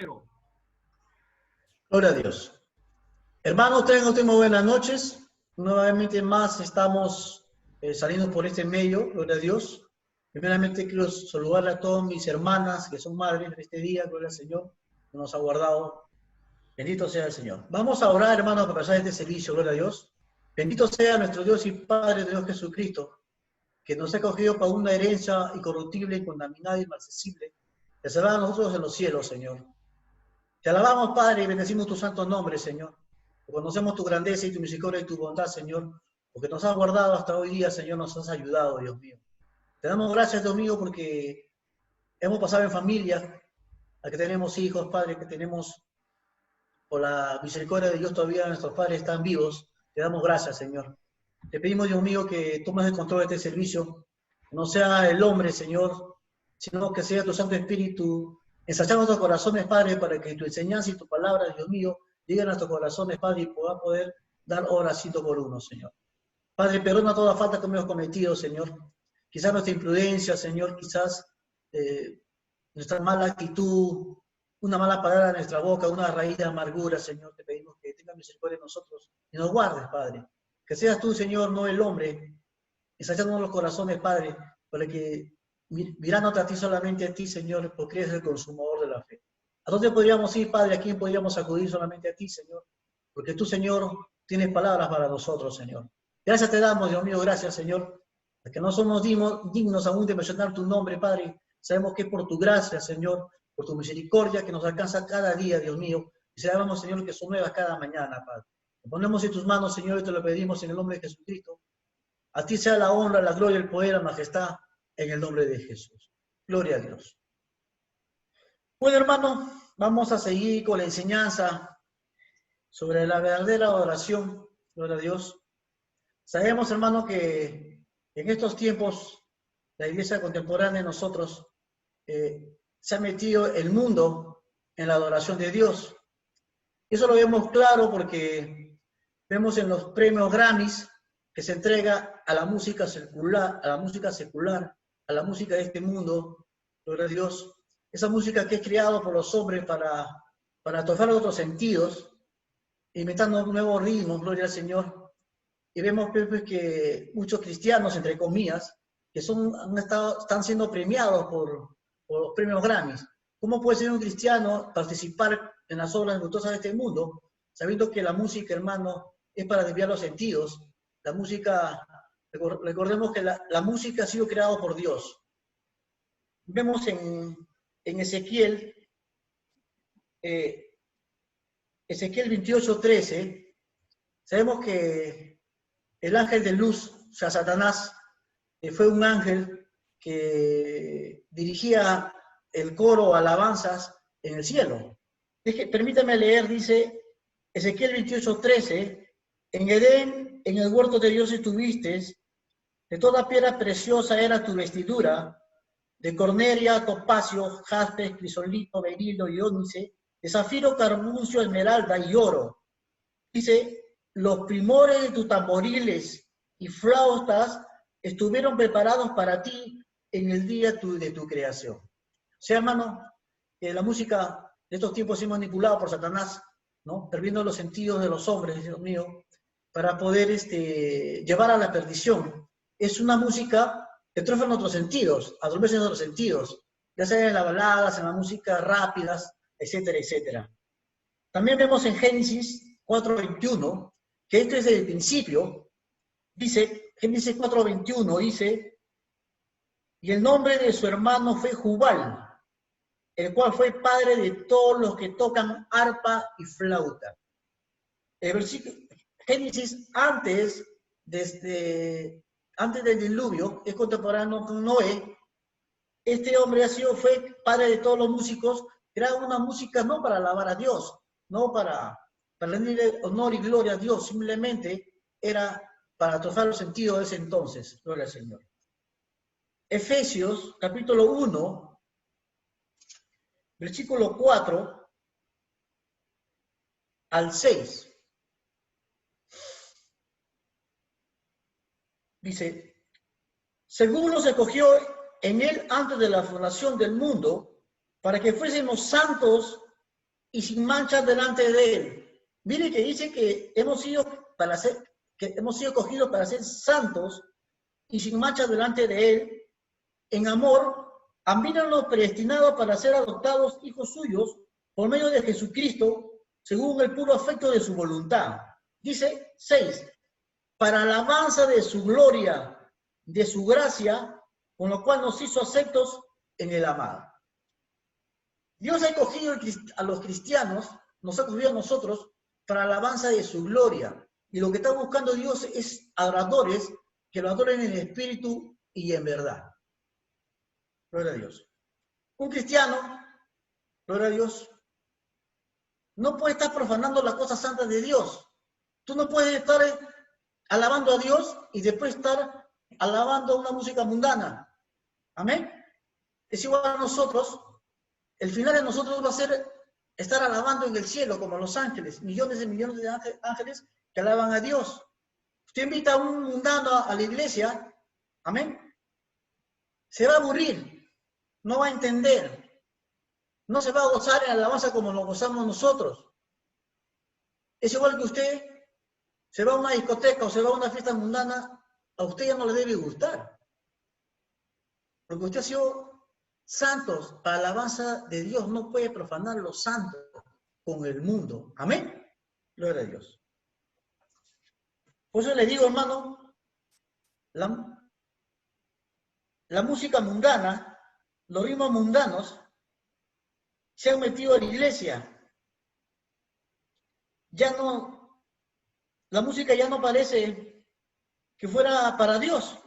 Pedro. Gloria a Dios. Hermanos, tengan muy buenas noches. Nuevamente más estamos saliendo por este medio, gloria a Dios. Primeramente quiero saludar a todas mis hermanas que son madres de este día, gloria al Señor, que nos ha guardado. Bendito sea el Señor. Vamos a orar, hermanos, para pasar este servicio, gloria a Dios. Bendito sea nuestro Dios y Padre de Dios Jesucristo, que nos ha cogido para una herencia incorruptible, incontaminada y inmarcesible, que será a nosotros en los cielos, Señor. Te alabamos, Padre, y bendecimos tu santo nombre, Señor. Conocemos tu grandeza y tu misericordia y tu bondad, Señor, porque nos has guardado hasta hoy día, Señor, nos has ayudado, Dios mío. Te damos gracias, Dios mío, porque hemos pasado en familia, a que tenemos hijos, Padre, que tenemos, por la misericordia de Dios, todavía nuestros padres están vivos. Te damos gracias, Señor. Te pedimos, Dios mío, que tomes el control de este servicio, que no sea el hombre, Señor, sino que sea tu Santo Espíritu, ensanchando nuestros corazones, Padre, para que tu enseñanza y tu palabra, Dios mío, lleguen a nuestros corazones, Padre, y pueda poder dar obra 100 por 1, Señor. Padre, perdona toda falta que hemos cometido, Señor. Quizás nuestra imprudencia, Señor, quizás nuestra mala actitud, una mala palabra en nuestra boca, una raíz de amargura, Señor. Te pedimos que tengas misericordia de nosotros y nos guardes, Padre. Que seas tú, Señor, no el hombre, ensanchándonos los corazones, Padre, para que mirándote a ti, solamente a ti, Señor, porque eres el consumador de la fe. ¿A dónde podríamos ir, Padre? ¿A quién podríamos acudir? Solamente a ti, Señor. Porque tú, Señor, tienes palabras para nosotros, Señor. Gracias te damos, Dios mío, gracias, Señor. Porque no somos dignos aún de mencionar tu nombre, Padre. Sabemos que es por tu gracia, Señor, por tu misericordia que nos alcanza cada día, Dios mío. Y sabemos, Señor, que son nuevas cada mañana, Padre. Te ponemos en tus manos, Señor, y te lo pedimos en el nombre de Jesucristo. A ti sea la honra, la gloria, el poder, la majestad, en el nombre de Jesús. Gloria a Dios. Bueno, hermano, vamos a seguir con la enseñanza sobre la verdadera adoración. Gloria a Dios. Sabemos, hermano, que en estos tiempos la iglesia contemporánea de nosotros se ha metido el mundo en la adoración de Dios. Eso lo vemos claro porque vemos en los premios Grammys que se entrega a la música secular, a la música de este mundo, gloria a Dios. Esa música que es creada por los hombres para tocar otros sentidos, inventando nuevos ritmos, gloria al Señor. Y vemos pues, que muchos cristianos, entre comillas, que están siendo premiados por los premios Grammys. ¿Cómo puede ser un cristiano participar en las obras gustosas de este mundo, sabiendo que la música, hermano, es para desviar los sentidos? La música, recordemos que la música ha sido creada por Dios. Vemos en Ezequiel, Ezequiel 28:13, sabemos que el ángel de luz, o sea, Satanás, fue un ángel que dirigía el coro alabanzas en el cielo. Permítame leer, dice Ezequiel 28:13, en Edén, en el huerto de Dios estuviste, de toda piedra preciosa era tu vestidura, de cornelia, topacio, jaspe, crisolito, berilo y ónice, de zafiro, carbuncio, esmeralda y oro. Dice, los primores de tus tamboriles y flautas estuvieron preparados para ti en el día de tu creación. O sea, hermano, la música de estos tiempos es manipulada por Satanás, ¿no? Perdiendo los sentidos de los hombres, Dios mío, para poder llevar a la perdición. Es una música que atrofia nuestros sentidos, adormece nuestros sentidos, ya sea en las baladas, en las músicas rápidas, etcétera, etcétera. También vemos en Génesis 4:21, que esto es el principio, dice, Génesis 4:21 dice, y el nombre de su hermano fue Jubal, el cual fue padre de todos los que tocan arpa y flauta. El versículo, Génesis antes del diluvio, es contemporáneo con Noé. Este hombre fue padre de todos los músicos, era una música no para alabar a Dios, no para rendirle honor y gloria a Dios, simplemente era para tocar los sentidos de ese entonces. Gloria al Señor. Efesios, capítulo 1, versículo 4 al 6. Dice, según nos escogió en él antes de la fundación del mundo, para que fuésemos santos y sin mancha delante de Él. Mire que dice que hemos sido cogidos para ser santos y sin mancha delante de Él, en amor, habiéndonos predestinados para ser adoptados hijos suyos por medio de Jesucristo, según el puro afecto de su voluntad. Dice 6, para alabanza de su gloria, de su gracia, con lo cual nos hizo aceptos en el amado. Dios ha escogido a los cristianos, nos ha escogido a nosotros para alabanza de su gloria. Y lo que está buscando Dios es adoradores que lo adoren en espíritu y en verdad. Gloria a Dios. Un cristiano, gloria a Dios, no puede estar profanando las cosas santas de Dios. Tú no puedes estar alabando a Dios y después estar alabando una música mundana. Amén. Es igual a nosotros. El final de nosotros va a ser estar alabando en el cielo como los ángeles, millones y millones de ángeles que alaban a Dios. Usted invita a un mundano a la iglesia, amén, se va a aburrir, no va a entender, no se va a gozar en la alabanza como nos gozamos nosotros. Es igual que usted se va a una discoteca o se va a una fiesta mundana, a usted ya no le debe gustar. Porque usted ha sido santos, para la alabanza de Dios, no puede profanar los santos con el mundo. Amén. Gloria a Dios. Por eso le digo, hermano, la música mundana, los ritmos mundanos, se han metido a la iglesia. Ya no, la música ya no parece que fuera para Dios.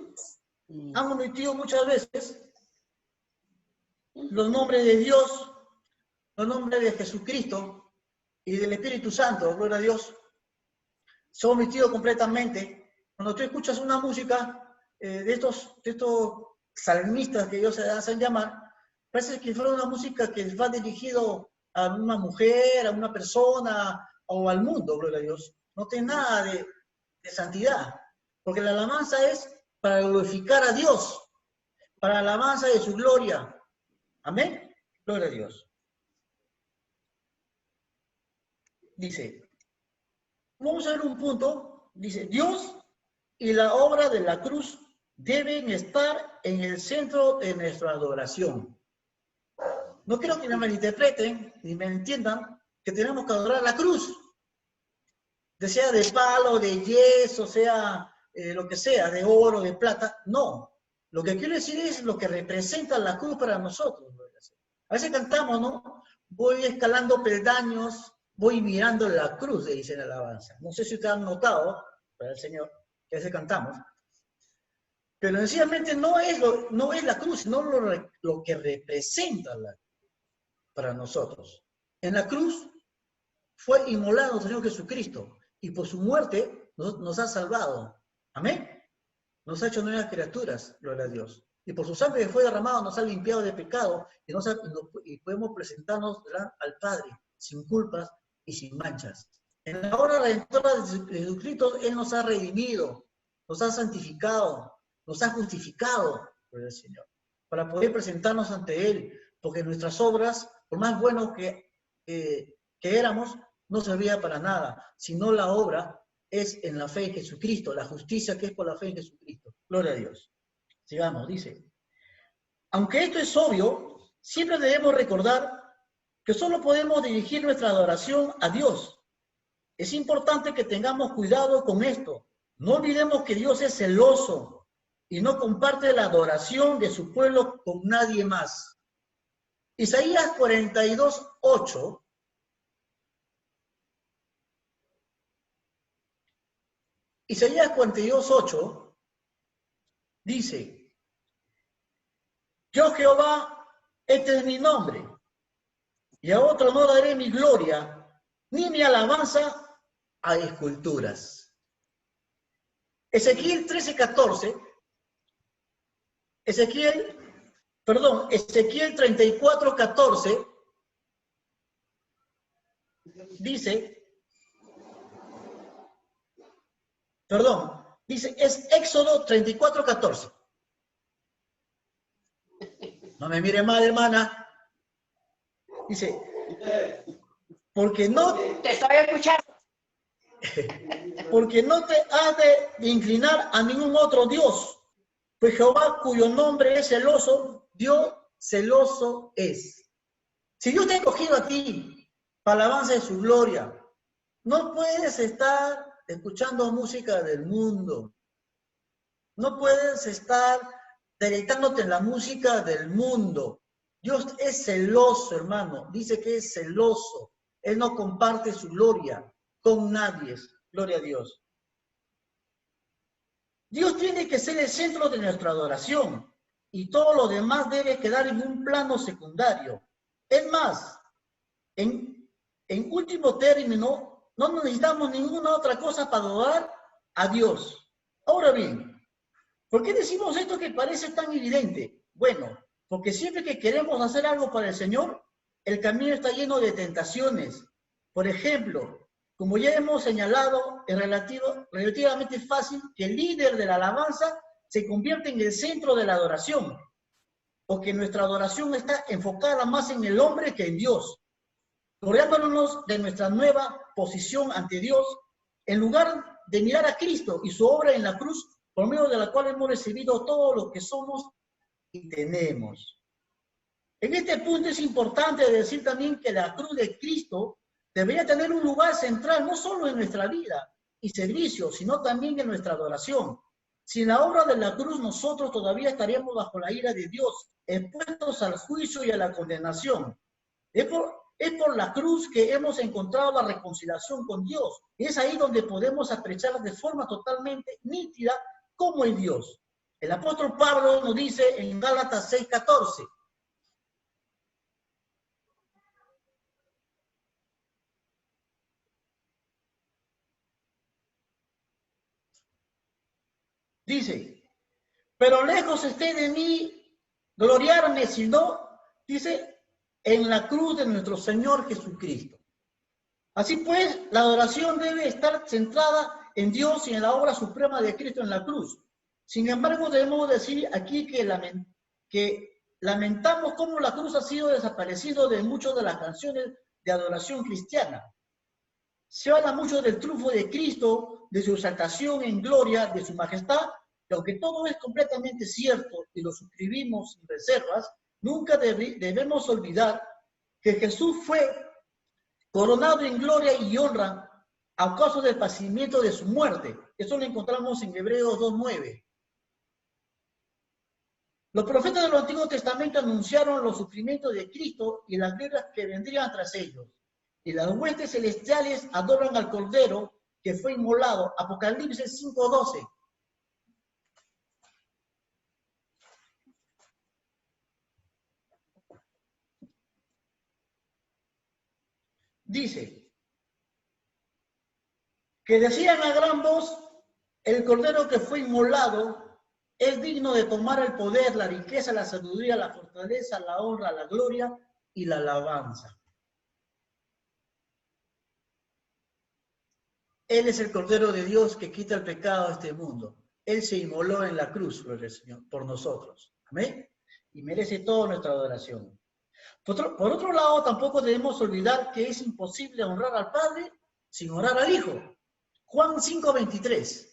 Han omitido muchas veces los nombres de Dios, los nombres de Jesucristo y del Espíritu Santo, gloria a Dios, se han omitido completamente. Cuando tú escuchas una música de estos salmistas que ellos se hacen llamar, parece que fuera una música que va dirigido a una mujer, a una persona o al mundo, gloria a Dios. No tiene nada de santidad, porque la alabanza es para glorificar a Dios, para la alabanza de su gloria. Amén. Gloria a Dios. Dice, vamos a ver un punto, dice, Dios y la obra de la cruz deben estar en el centro de nuestra adoración. No quiero que me malinterpreten ni me entiendan que tenemos que adorar la cruz, sea de palo, de yeso, sea lo que sea, de oro, de plata. No, lo que quiero decir es lo que representa la cruz para nosotros. A veces cantamos, ¿no? Voy escalando peldaños, voy mirando la cruz, dice en la alabanza. No sé si ustedes han notado, para el Señor, que a veces cantamos. Pero sencillamente no es la cruz, sino lo que representa la cruz para nosotros. En la cruz fue inmolado nuestro Señor Jesucristo y por su muerte nos ha salvado. Amén. Nos ha hecho nuevas criaturas, gloria a Dios. Y por su sangre que fue derramado nos ha limpiado de pecado y podemos presentarnos al Padre sin culpas y sin manchas. En la obra redentora de Jesucristo, Él nos ha redimido, nos ha santificado, nos ha justificado, gloria al Señor, para poder presentarnos ante Él, porque nuestras obras, por más buenos que éramos, no servía para nada, sino la obra es en la fe en Jesucristo, la justicia que es por la fe en Jesucristo. Gloria a Dios. Sigamos, dice. Aunque esto es obvio, siempre debemos recordar que solo podemos dirigir nuestra adoración a Dios. Es importante que tengamos cuidado con esto. No olvidemos que Dios es celoso y no comparte la adoración de su pueblo con nadie más. Isaías 42:8 Isaías 42:8 dice, yo Jehová, este es mi nombre, y a otro no daré mi gloria, ni mi alabanza a esculturas. Ezequiel 34:14 dice, es Éxodo 34:14. No me mire mal, hermana. Dice, Porque no te estoy escuchando. Porque no te has de inclinar a ningún otro Dios, pues Jehová, cuyo nombre es celoso, Dios celoso es. Si Dios te ha escogido a ti para la alabanza de su gloria, no puedes estar escuchando música del mundo. No puedes estar deleitándote en la música del mundo. Dios es celoso, hermano. Dice que es celoso. Él no comparte su gloria con nadie. Gloria a Dios. Dios tiene que ser el centro de nuestra adoración y todo lo demás debe quedar en un plano secundario. Es más, en último término, no necesitamos ninguna otra cosa para adorar a Dios. Ahora bien, ¿por qué decimos esto que parece tan evidente? Bueno, porque siempre que queremos hacer algo para el Señor, el camino está lleno de tentaciones. Por ejemplo, como ya hemos señalado, es relativamente fácil que el líder de la alabanza se convierta en el centro de la adoración, o que nuestra adoración está enfocada más en el hombre que en Dios, rodeándonos de nuestra nueva posición ante Dios, en lugar de mirar a Cristo y su obra en la cruz, por medio de la cual hemos recibido todo lo que somos y tenemos. En este punto es importante decir también que la cruz de Cristo debería tener un lugar central no solo en nuestra vida y servicio, sino también en nuestra adoración. Sin la obra de la cruz, nosotros todavía estaríamos bajo la ira de Dios, expuestos al juicio y a la condenación. Es por la cruz que hemos encontrado la reconciliación con Dios. Y es ahí donde podemos apreciar de forma totalmente nítida cómo es Dios. El apóstol Pablo nos dice en Gálatas 6:14. Dice, pero lejos esté de mí gloriarme, sino, dice, en la cruz de nuestro Señor Jesucristo. Así pues, la adoración debe estar centrada en Dios y en la obra suprema de Cristo en la cruz. Sin embargo, debemos decir aquí que lamentamos cómo la cruz ha sido desaparecido de muchas de las canciones de adoración cristiana. Se habla mucho del triunfo de Cristo, de su exaltación en gloria, de su majestad, y aunque todo es completamente cierto y lo suscribimos sin reservas, nunca debemos olvidar que Jesús fue coronado en gloria y honra a causa del padecimiento de su muerte. Eso lo encontramos en Hebreos 2:9. Los profetas del Antiguo Testamento anunciaron los sufrimientos de Cristo y las guerras que vendrían tras ellos. Y las huestes celestiales adoran al Cordero que fue inmolado. Apocalipsis 5:12. Dice que decían a gran voz, el Cordero que fue inmolado es digno de tomar el poder, la riqueza, la sabiduría, la fortaleza, la honra, la gloria y la alabanza. Él es el Cordero de Dios que quita el pecado de este mundo. Él se inmoló en la cruz, Señor, por nosotros. Amén. Y merece toda nuestra adoración. Por otro lado, tampoco debemos olvidar que es imposible honrar al Padre sin honrar al Hijo. Juan 5:23.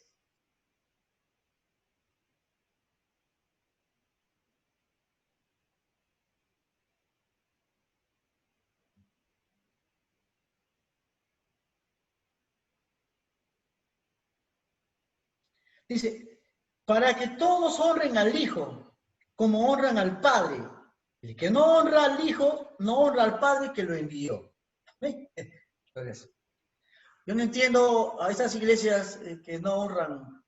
Dice, para que todos honren al Hijo, como honran al Padre. El que no honra al Hijo, no honra al Padre que lo envió. Yo no entiendo a esas iglesias que no honran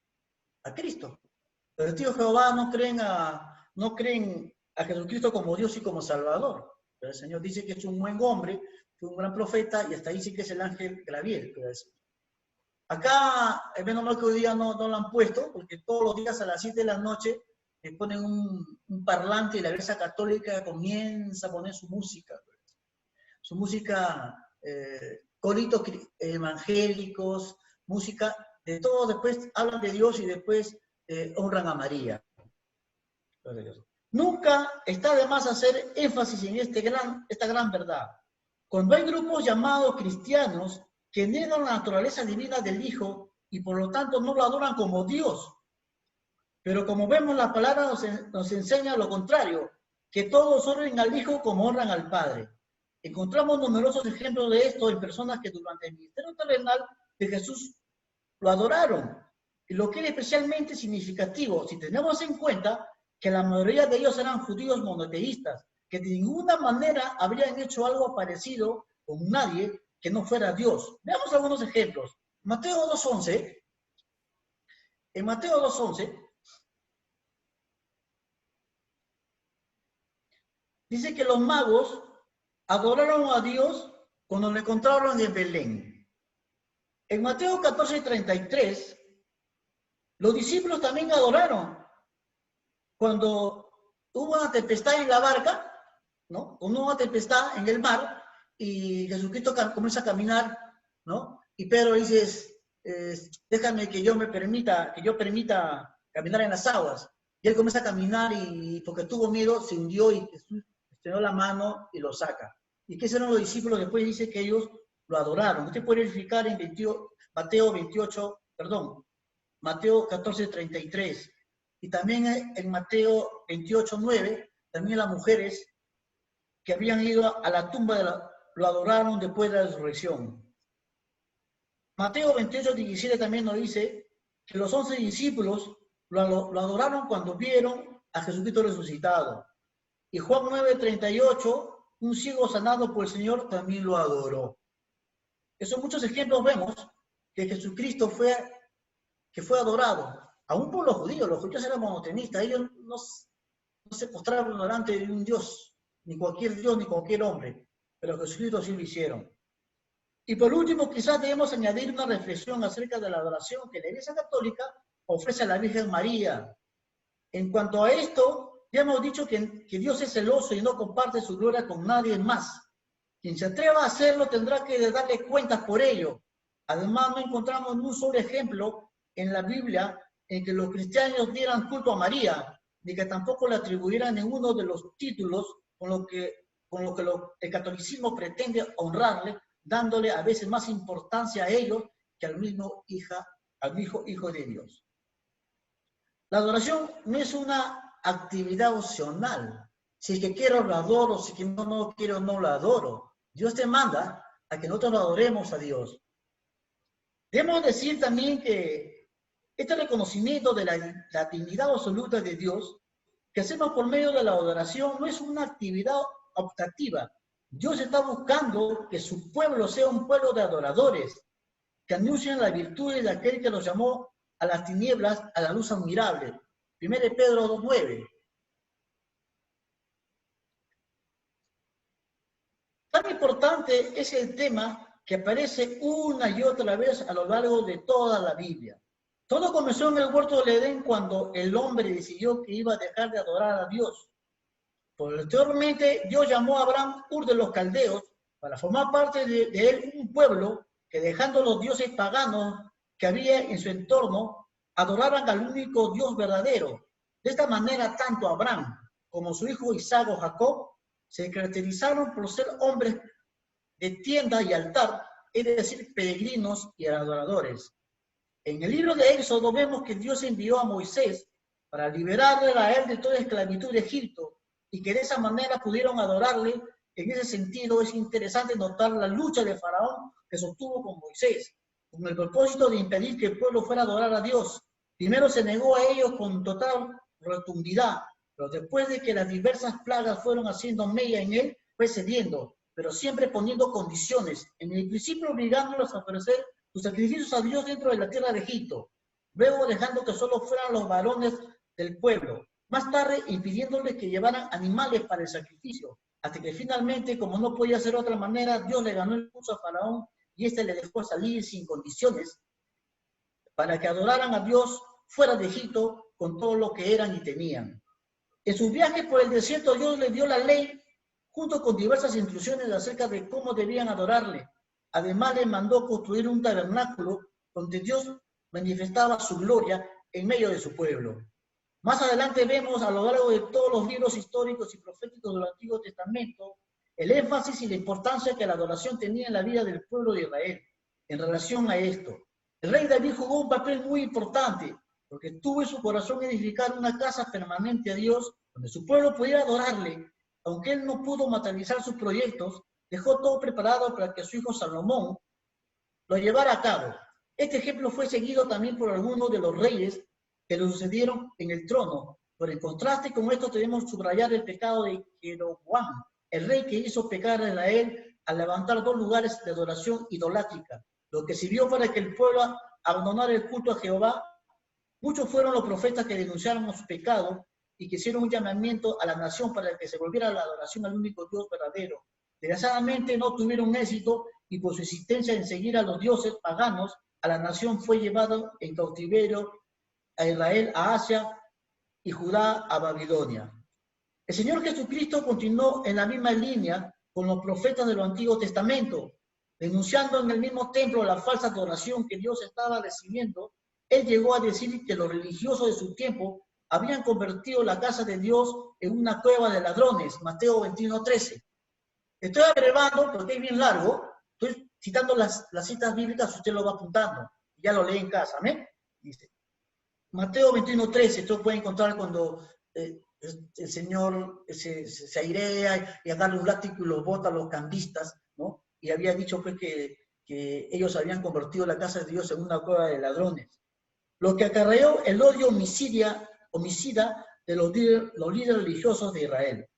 a Cristo. Los testigos de Jehová no creen a Jesucristo como Dios y como Salvador. Pero el Señor dice que es un buen hombre, que es un gran profeta, y hasta ahí sí que es el ángel Gabriel. Acá, menos mal que hoy día no lo han puesto, porque todos los días a las 7 de la noche ponen un parlante y la Iglesia Católica comienza a poner su música. Coritos evangélicos, música de todo, después hablan de Dios y después honran a María. Nunca está de más hacer énfasis en esta gran verdad. Cuando hay grupos llamados cristianos que niegan la naturaleza divina del Hijo y por lo tanto no lo adoran como Dios, pero como vemos la palabra nos enseña lo contrario, que todos honren al Hijo como honran al Padre. Encontramos numerosos ejemplos de esto en personas que durante el ministerio terrenal de Jesús lo adoraron. Y lo que es especialmente significativo, si tenemos en cuenta que la mayoría de ellos eran judíos monoteístas, que de ninguna manera habrían hecho algo parecido con nadie que no fuera Dios. Veamos algunos ejemplos. Mateo 2.11. En Mateo 2.11 dice que los magos adoraron a Dios cuando le encontraron en Belén. En Mateo 14.33, los discípulos también adoraron cuando hubo una tempestad en la barca, ¿no? Hubo una tempestad en el mar y Jesucristo comienza a caminar, ¿no? Y Pedro dice, déjame que yo permita caminar en las aguas. Y él comienza a caminar y porque tuvo miedo, se hundió y Jesús extendió la mano y lo saca. ¿Y qué hicieron los discípulos? Después dice que ellos lo adoraron. Usted puede verificar en Mateo 14.33. Y también en Mateo 28.9, también las mujeres que habían ido a la tumba lo adoraron después de la resurrección. Mateo 28.17 también nos dice que los 11 discípulos lo adoraron cuando vieron a Jesucristo resucitado. Y Juan 9.38, un ciego sanado por el Señor también lo adoró. Esos muchos ejemplos vemos que Jesucristo fue adorado, aún por los judíos eran monoteístas, ellos no se postraron delante de un Dios, ni cualquier hombre, pero Jesucristo sí lo hicieron. Y por último, quizás debemos añadir una reflexión acerca de la adoración que la Iglesia Católica ofrece a la Virgen María. En cuanto a esto, ya hemos dicho que Dios es celoso y no comparte su gloria con nadie más. Quien se atreva a hacerlo tendrá que darle cuentas por ello. Además, no encontramos ni un solo ejemplo en la Biblia en que los cristianos dieran culto a María, ni que tampoco le atribuyeran ninguno de los títulos con lo que el catolicismo pretende honrarle, dándole a veces más importancia a ellos que al mismo hijo de Dios. La adoración no es una actividad opcional. Si es que quiero lo adoro, si es que no quiero no lo adoro. Dios te manda a que nosotros lo adoremos a Dios. Debemos decir también que este reconocimiento de la dignidad absoluta de Dios que hacemos por medio de la adoración no es una actividad optativa. Dios está buscando que su pueblo sea un pueblo de adoradores, que anuncien las virtudes de aquel que los llamó a las tinieblas, a la luz admirable. 1 Pedro 2.9. Tan importante es el tema que aparece una y otra vez a lo largo de toda la Biblia. Todo comenzó en el huerto del Edén cuando el hombre decidió que iba a dejar de adorar a Dios. Posteriormente, Dios llamó a Abraham Ur de los Caldeos para formar parte de él un pueblo que, dejando los dioses paganos que había en su entorno, adoraran al único Dios verdadero. De esta manera, tanto Abraham como su hijo Isaac o Jacob se caracterizaron por ser hombres de tienda y altar, es decir, peregrinos y adoradores. En el libro de Éxodo vemos que Dios envió a Moisés para liberarle a él de toda esclavitud de Egipto y que de esa manera pudieron adorarle. En ese sentido es interesante notar la lucha de Faraón que sostuvo con Moisés, con el propósito de impedir que el pueblo fuera a adorar a Dios. Primero se negó a ellos con total rotundidad, pero después de que las diversas plagas fueron haciendo mella en él, fue cediendo, pero siempre poniendo condiciones. En el principio obligándolos a ofrecer sus sacrificios a Dios dentro de la tierra de Egipto, luego dejando que solo fueran los varones del pueblo, más tarde impidiéndoles que llevaran animales para el sacrificio, hasta que finalmente, como no podía ser de otra manera, Dios le ganó el pulso a Faraón y éste le dejó salir sin condiciones para que adoraran a Dios fuera de Egipto con todo lo que eran y tenían. En sus viajes por el desierto, Dios le dio la ley junto con diversas instrucciones acerca de cómo debían adorarle. Además, le mandó construir un tabernáculo donde Dios manifestaba su gloria en medio de su pueblo. Más adelante vemos a lo largo de todos los libros históricos y proféticos del Antiguo Testamento el énfasis y la importancia que la adoración tenía en la vida del pueblo de Israel en relación a esto. El rey David jugó un papel muy importante porque tuvo en su corazón edificar una casa permanente a Dios donde su pueblo pudiera adorarle. Aunque él no pudo materializar sus proyectos, dejó todo preparado para que su hijo Salomón lo llevara a cabo. Este ejemplo fue seguido también por algunos de los reyes que lo sucedieron en el trono. Por el contraste con esto debemos subrayar el pecado de Jeroboam, el rey que hizo pecar a Israel al levantar dos lugares de adoración idolátrica, lo que sirvió para que el pueblo abandonara el culto a Jehová. Muchos fueron los profetas que denunciaron su pecado y que hicieron un llamamiento a la nación para que se volviera a la adoración al único Dios verdadero. Desgraciadamente no tuvieron éxito y por su insistencia en seguir a los dioses paganos, a la nación fue llevada en cautiverio a Israel, a Asia y Judá a Babilonia. El Señor Jesucristo continuó en la misma línea con los profetas del Antiguo Testamento, denunciando en el mismo templo la falsa adoración que Dios estaba recibiendo. Él llegó a decir que los religiosos de su tiempo habían convertido la casa de Dios en una cueva de ladrones, Mateo 21:13. Estoy abrevando porque es bien largo, estoy citando las citas bíblicas, usted lo va apuntando, ya lo lee en casa, ¿me? Dice, Mateo 21:13, esto puede encontrar cuando el Señor se airea y agarra un látigo y los bota a los cambistas, ¿no? Y había dicho pues que ellos habían convertido la casa de Dios en una cueva de ladrones. Lo que acarreó el odio homicida de los líderes religiosos de Israel.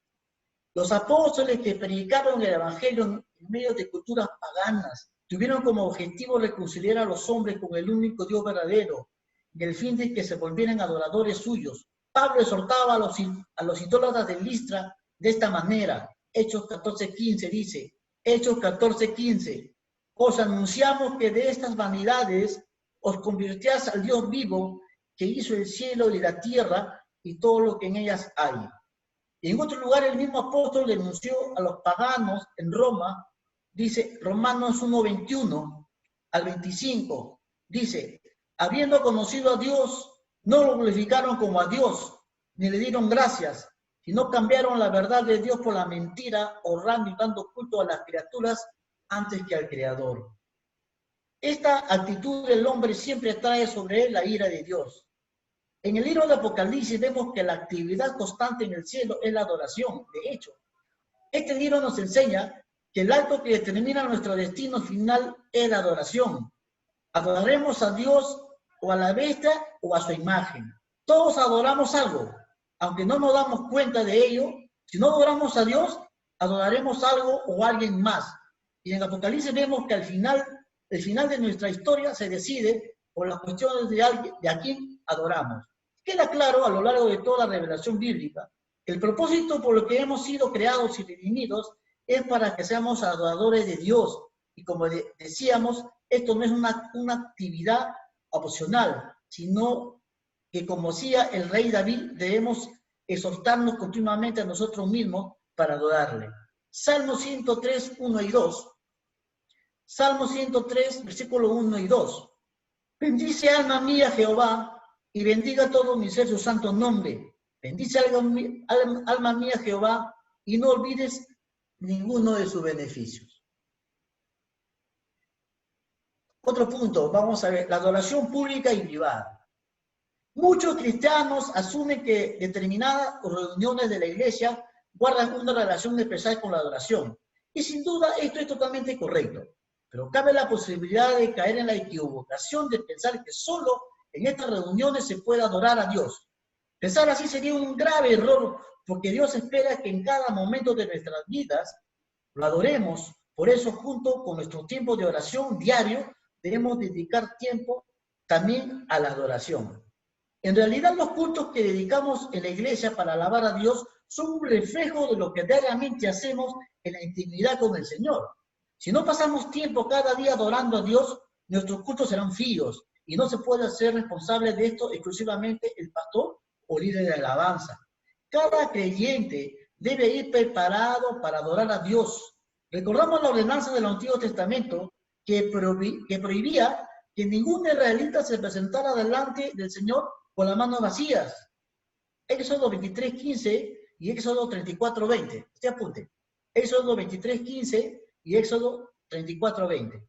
Los apóstoles que predicaron el evangelio en medio de culturas paganas tuvieron como objetivo reconciliar a los hombres con el único Dios verdadero y el fin de que se volvieran adoradores suyos. Pablo exhortaba a los idólatras de Listra de esta manera. Hechos 14:15 dice, Hechos 14:15, os anunciamos que de estas vanidades os convirtiáis al Dios vivo que hizo el cielo y la tierra y todo lo que en ellas hay. Y en otro lugar el mismo apóstol denunció a los paganos en Roma, dice Romanos 1:21 al 25, dice, habiendo conocido a Dios, no lo glorificaron como a Dios, ni le dieron gracias, sino cambiaron la verdad de Dios por la mentira, honrando y dando culto a las criaturas antes que al Creador. Esta actitud del hombre siempre trae sobre él la ira de Dios. En el libro de Apocalipsis vemos que la actividad constante en el cielo es la adoración. De hecho, este libro nos enseña que el acto que determina nuestro destino final es la adoración. Adoraremos a Dios o a la bestia o a su imagen. Todos adoramos algo, aunque no nos damos cuenta de ello. Si no adoramos a Dios, adoraremos algo o a alguien más. Y en Apocalipsis vemos que el final de nuestra historia se decide por las cuestiones de a quién adoramos. Queda claro a lo largo de toda la revelación bíblica que el propósito por lo que hemos sido creados y redimidos es para que seamos adoradores de Dios. Y como decíamos, esto no es una actividad opcional, sino que como decía el rey David, debemos exhortarnos continuamente a nosotros mismos para adorarle. Salmo 103, 1 y 2. Salmo 103, versículo 1 y 2. Bendice alma mía Jehová, y bendiga todo mi ser su santo nombre. Bendice alma mía Jehová, y no olvides ninguno de sus beneficios. Otro punto, vamos a ver, la adoración pública y privada. Muchos cristianos asumen que determinadas reuniones de la iglesia guardan una relación especial con la adoración. Y sin duda esto es totalmente correcto. Pero cabe la posibilidad de caer en la equivocación de pensar que solo en estas reuniones se puede adorar a Dios. Pensar así sería un grave error, porque Dios espera que en cada momento de nuestras vidas lo adoremos. Por eso, junto con nuestro tiempo de oración diario, debemos dedicar tiempo también a la adoración. En realidad, los cultos que dedicamos en la iglesia para alabar a Dios son un reflejo de lo que diariamente hacemos en la intimidad con el Señor. Si no pasamos tiempo cada día adorando a Dios, nuestros cultos serán fríos y no se puede hacer responsable de esto exclusivamente el pastor o líder de alabanza. Cada creyente debe ir preparado para adorar a Dios. Recordamos la ordenanza del Antiguo Testamento que prohibía que ningún israelita se presentara delante del Señor con las manos vacías. Éxodo 23:15 y Éxodo 34:20. Usted apunte. Éxodo 23:15 y Éxodo 34:20.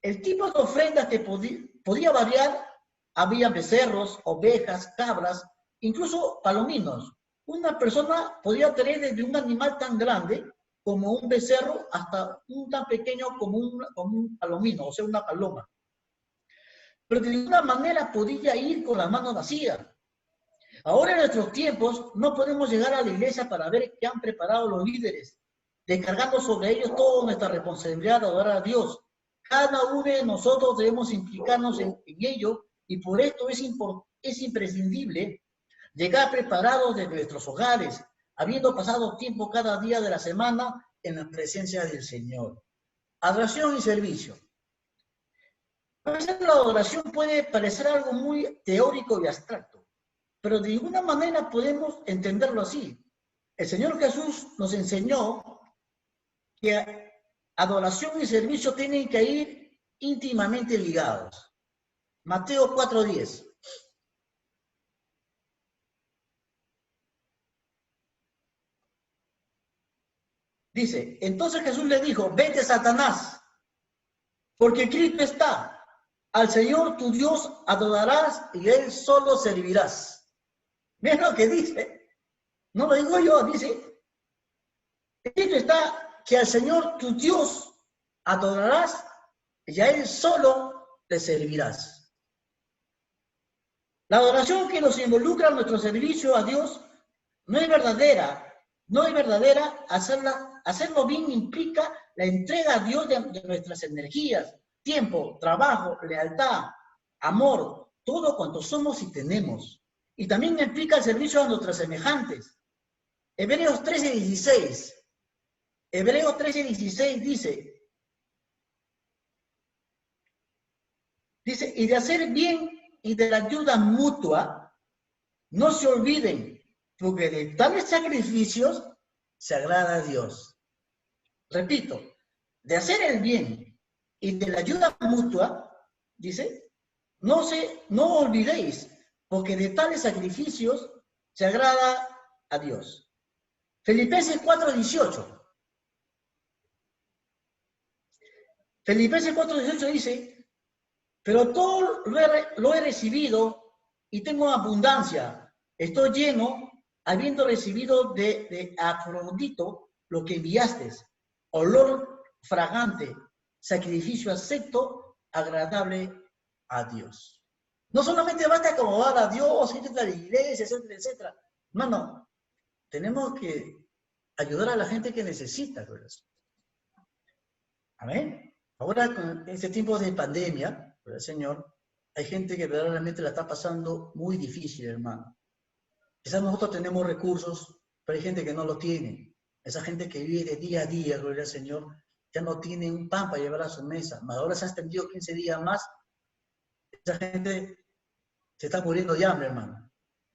El tipo de ofrendas que podía variar, había becerros, ovejas, cabras, incluso palominos. Una persona podía tener desde un animal tan grande como un becerro hasta un tan pequeño como un palomino, o sea, una paloma. Pero de ninguna manera podía ir con las manos vacías. Ahora en nuestros tiempos no podemos llegar a la iglesia para ver qué han preparado los líderes, descargando sobre ellos toda nuestra responsabilidad de adorar a Dios. Cada uno de nosotros debemos implicarnos en ello y por esto es imprescindible llegar preparados de nuestros hogares, habiendo pasado tiempo cada día de la semana en la presencia del Señor. Adoración y servicio. A veces la adoración puede parecer algo muy teórico y abstracto, pero de ninguna manera podemos entenderlo así. El Señor Jesús nos enseñó que adoración y servicio tienen que ir íntimamente ligados. Mateo 4:10. Dice, entonces Jesús le dijo, vete Satanás, porque escrito está, al Señor tu Dios adorarás y a Él solo servirás. ¿Ves lo que dice? No lo digo yo, dice, escrito está que al Señor tu Dios adorarás y a Él solo le servirás. La adoración que nos involucra en nuestro servicio a Dios no es verdadera. Hacerlo bien implica la entrega a Dios de nuestras energías, tiempo, trabajo, lealtad, amor, todo cuanto somos y tenemos. Y también implica el servicio a nuestros semejantes. Hebreos 13:16. Hebreos 13:16 dice, y de hacer bien y de la ayuda mutua, no se olviden, porque de tales sacrificios se agrada a Dios. Repito, de hacer el bien y de la ayuda mutua, dice, no olvidéis, porque de tales sacrificios se agrada a Dios. Filipenses 4:18. Filipenses 4:18 dice, pero todo lo he recibido y tengo abundancia. Estoy lleno, habiendo recibido de Afrodito lo que enviaste, olor fragante, sacrificio acepto, agradable a Dios. No solamente basta acomodar a Dios, ir a la iglesia, etcétera, etcétera. No. Tenemos que ayudar a la gente que necesita, ¿verdad? Amén. Ahora, con este tiempo de pandemia, ¿verdad, Señor? Hay gente que verdaderamente la está pasando muy difícil, hermano. Quizás nosotros tenemos recursos, pero hay gente que no lo tiene. Esa gente que vive de día a día, gloria al Señor, ya no tiene un pan para llevar a su mesa. Mas ahora se ha extendido 15 días más. Esa gente se está muriendo de hambre, hermano.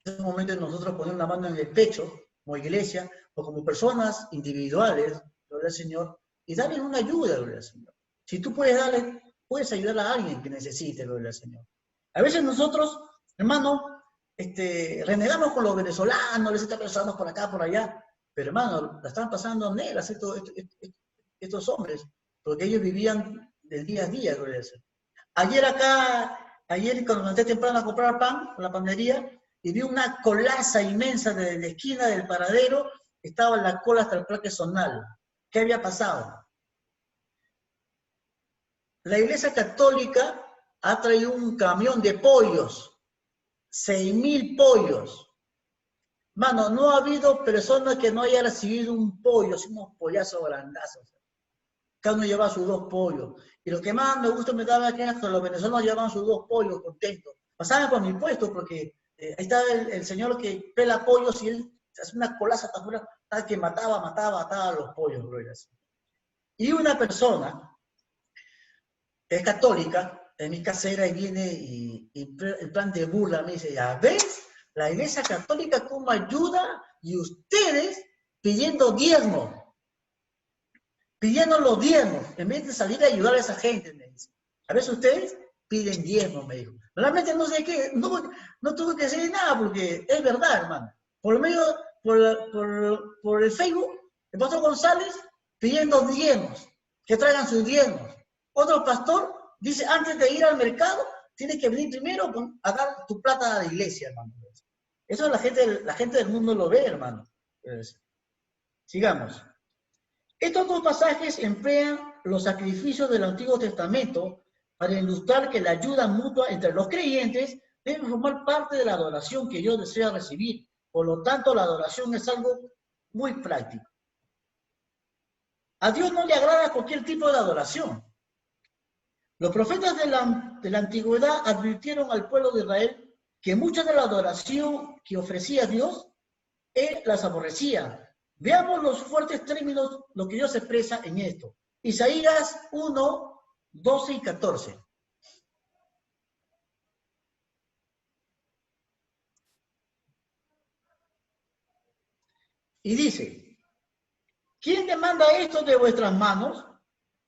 En ese momento nosotros ponemos la mano en el pecho, como iglesia, o como personas individuales, gloria al Señor, y darles una ayuda, gloria al Señor. Si tú puedes ayudar a alguien que necesite, gloria al Señor. A veces nosotros, hermano, renegamos con los venezolanos, les están pasando por acá, por allá, pero hermano, la están pasando negras estos hombres, porque ellos vivían del día a día, gloria al Señor. Ayer cuando me entré temprano a comprar pan con la panadería, y vi una colaza inmensa de la esquina del paradero, estaba la cola hasta el Parque Zonal. ¿Qué había pasado? La Iglesia Católica ha traído un camión de pollos, 6.000 pollos. Mano, no ha habido persona que no haya recibido un pollo, sino unos pollazos grandazos. Cada uno lleva sus 2 pollos. Y lo que más me gusta me daba que los venezolanos llevaban sus 2 pollos contentos. Pasaban por mi puesto porque ahí estaba el señor que pela pollos y él hace una colaza hasta afuera que mataba a los pollos, bro. Y una persona es católica, es mi casera, y viene y en plan de burla me dice, ya ves, la Iglesia Católica cómo ayuda y ustedes pidiendo diezmo, pidiendo los diezmos, en vez de salir a ayudar a esa gente, me dice. A veces ustedes piden diezmo, me dijo. Realmente no sé qué, no tuve que decir nada porque es verdad, hermano. Por lo menos, por el Facebook, El pastor González pidiendo diezmos, que traigan sus diezmos. Otro pastor dice, antes de ir al mercado, tienes que venir primero a dar tu plata a la iglesia, hermano. Eso la gente del mundo lo ve, hermano. Sigamos. Estos dos pasajes emplean los sacrificios del Antiguo Testamento para ilustrar que la ayuda mutua entre los creyentes debe formar parte de la adoración que Dios desea recibir. Por lo tanto, la adoración es algo muy práctico. A Dios no le agrada cualquier tipo de adoración. Los profetas de la antigüedad advirtieron al pueblo de Israel que mucha de la adoración que ofrecía Dios, él las aborrecía. Veamos los fuertes términos, lo que Dios expresa en esto. Isaías 1, 12 y 14. Y dice, ¿quién demanda esto de vuestras manos?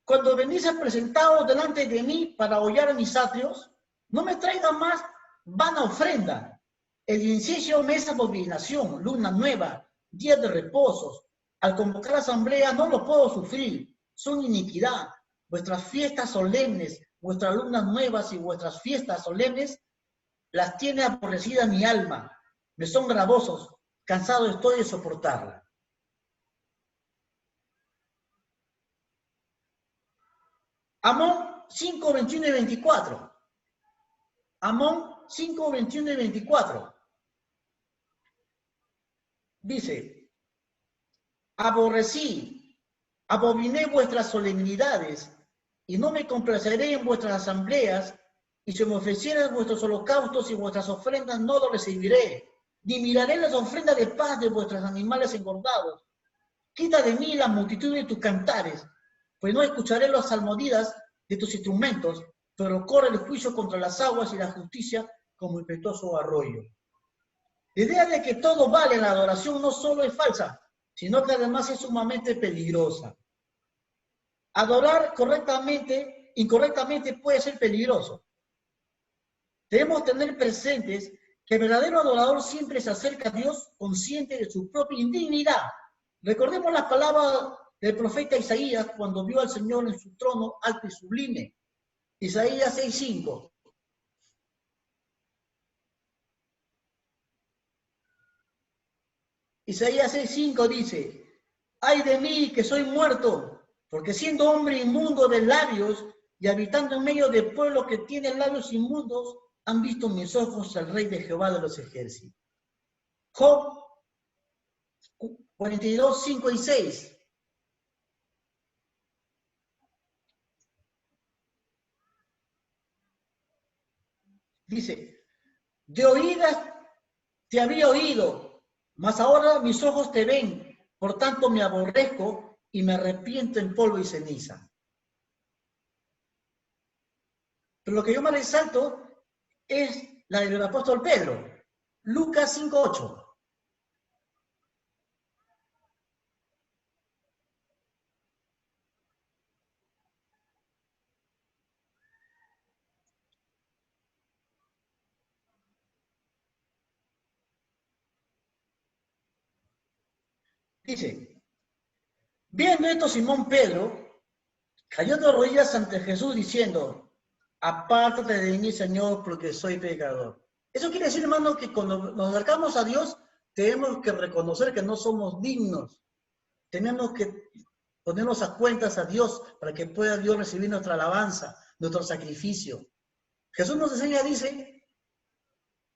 Cuando venís a presentaros delante de mí para hollar mis atrios, no me traigan más vana ofrenda. El incienso me es abominación, luna nueva, días de reposos. Al convocar asamblea no lo puedo sufrir, son iniquidad. Vuestras fiestas solemnes, vuestras lunas nuevas y vuestras fiestas solemnes, las tiene aborrecida mi alma. Me son gravosos, cansado estoy de soportarla. Amón 5, 21 y 24. Amón 5, 21 y 24. Dice, abominé vuestras solemnidades, y no me complaceré en vuestras asambleas, y si me ofrecieran vuestros holocaustos y vuestras ofrendas, no lo recibiré, ni miraré las ofrendas de paz de vuestros animales engordados. Quita de mí la multitud de tus cantares, pues no escucharé las salmodias de tus instrumentos, pero corre el juicio contra las aguas y la justicia como impetuoso arroyo. La idea de que todo vale en la adoración no solo es falsa, sino que además es sumamente peligrosa. Adorar incorrectamente puede ser peligroso. Debemos tener presentes que el verdadero adorador siempre se acerca a Dios consciente de su propia indignidad. Recordemos las palabras del profeta Isaías cuando vio al Señor en su trono alto y sublime. Isaías 6:5. Isaías 6:5 dice, ay de mí que soy muerto, porque siendo hombre inmundo de labios y habitando en medio de pueblo que tiene labios inmundos, han visto mis ojos al Rey de Jehová de los ejércitos. Job 42, 5 y 6. Dice, de oídas te había oído, mas ahora mis ojos te ven, por tanto me aborrezco y me arrepiento en polvo y ceniza. Pero lo que yo me resalto es la del apóstol Pedro, Lucas 5:8. Dice, viendo esto Simón Pedro cayó de rodillas ante Jesús diciendo, apártate de mí, Señor, porque soy pecador. Eso quiere decir, hermano, que cuando nos acercamos a Dios, tenemos que reconocer que no somos dignos. Tenemos que ponernos a cuentas a Dios para que pueda Dios recibir nuestra alabanza, nuestro sacrificio. Jesús nos enseña, dice,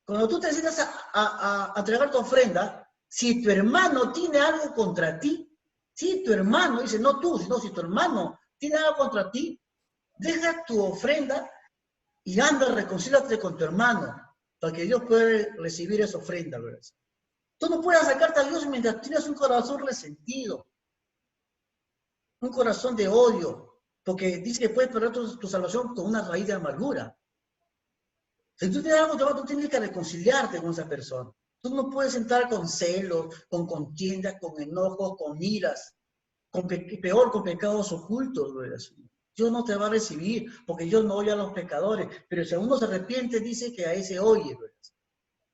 cuando tú te sientas a entregar tu ofrenda, si tu hermano tiene algo contra ti, si tu hermano, dice, no tú, sino si tu hermano tiene algo contra ti, deja tu ofrenda y anda, reconcíliate con tu hermano, para que Dios pueda recibir esa ofrenda, ¿verdad? Tú no puedes acercarte a Dios mientras tienes un corazón resentido, un corazón de odio, porque dice que puedes perder tu salvación con una raíz de amargura. Si tú tienes algo, tú tienes que reconciliarte con esa persona. Tú no puedes entrar con celos, con contiendas, con enojos, con iras, peor con pecados ocultos, ¿verdad? Dios no te va a recibir, porque Dios no oye a los pecadores, pero si uno se arrepiente, dice que a ese oye, ¿verdad?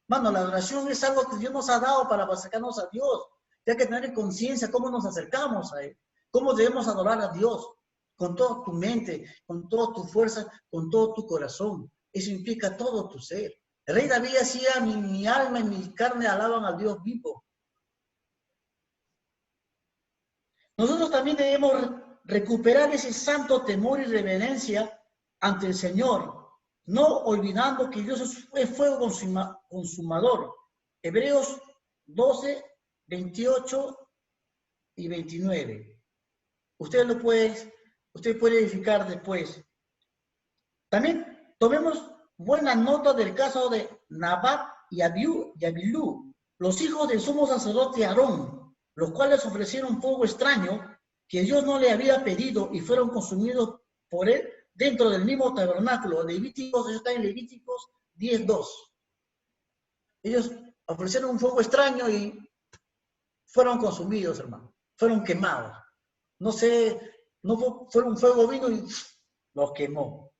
Mano, la adoración es algo que Dios nos ha dado para acercarnos a Dios. Tienes que tener conciencia cómo nos acercamos a Él, cómo debemos adorar a Dios, con toda tu mente, con toda tu fuerza, con todo tu corazón. Eso implica todo tu ser. El rey David decía, mi alma y mi carne alaban al Dios vivo. Nosotros también debemos recuperar ese santo temor y reverencia ante el Señor, no olvidando que Dios es fuego consumador. Hebreos 12, 28 y 29. Usted puede edificar después. También tomemos buena nota del caso de Nabat y Abilú, los hijos del sumo sacerdote Aarón, los cuales ofrecieron fuego extraño que Dios no le había pedido y fueron consumidos por él dentro del mismo tabernáculo. Levíticos, eso está en Levíticos 10:2. Ellos ofrecieron un fuego extraño y fueron consumidos, hermano. Fueron quemados. No sé, fueron un fuego vino y los quemó.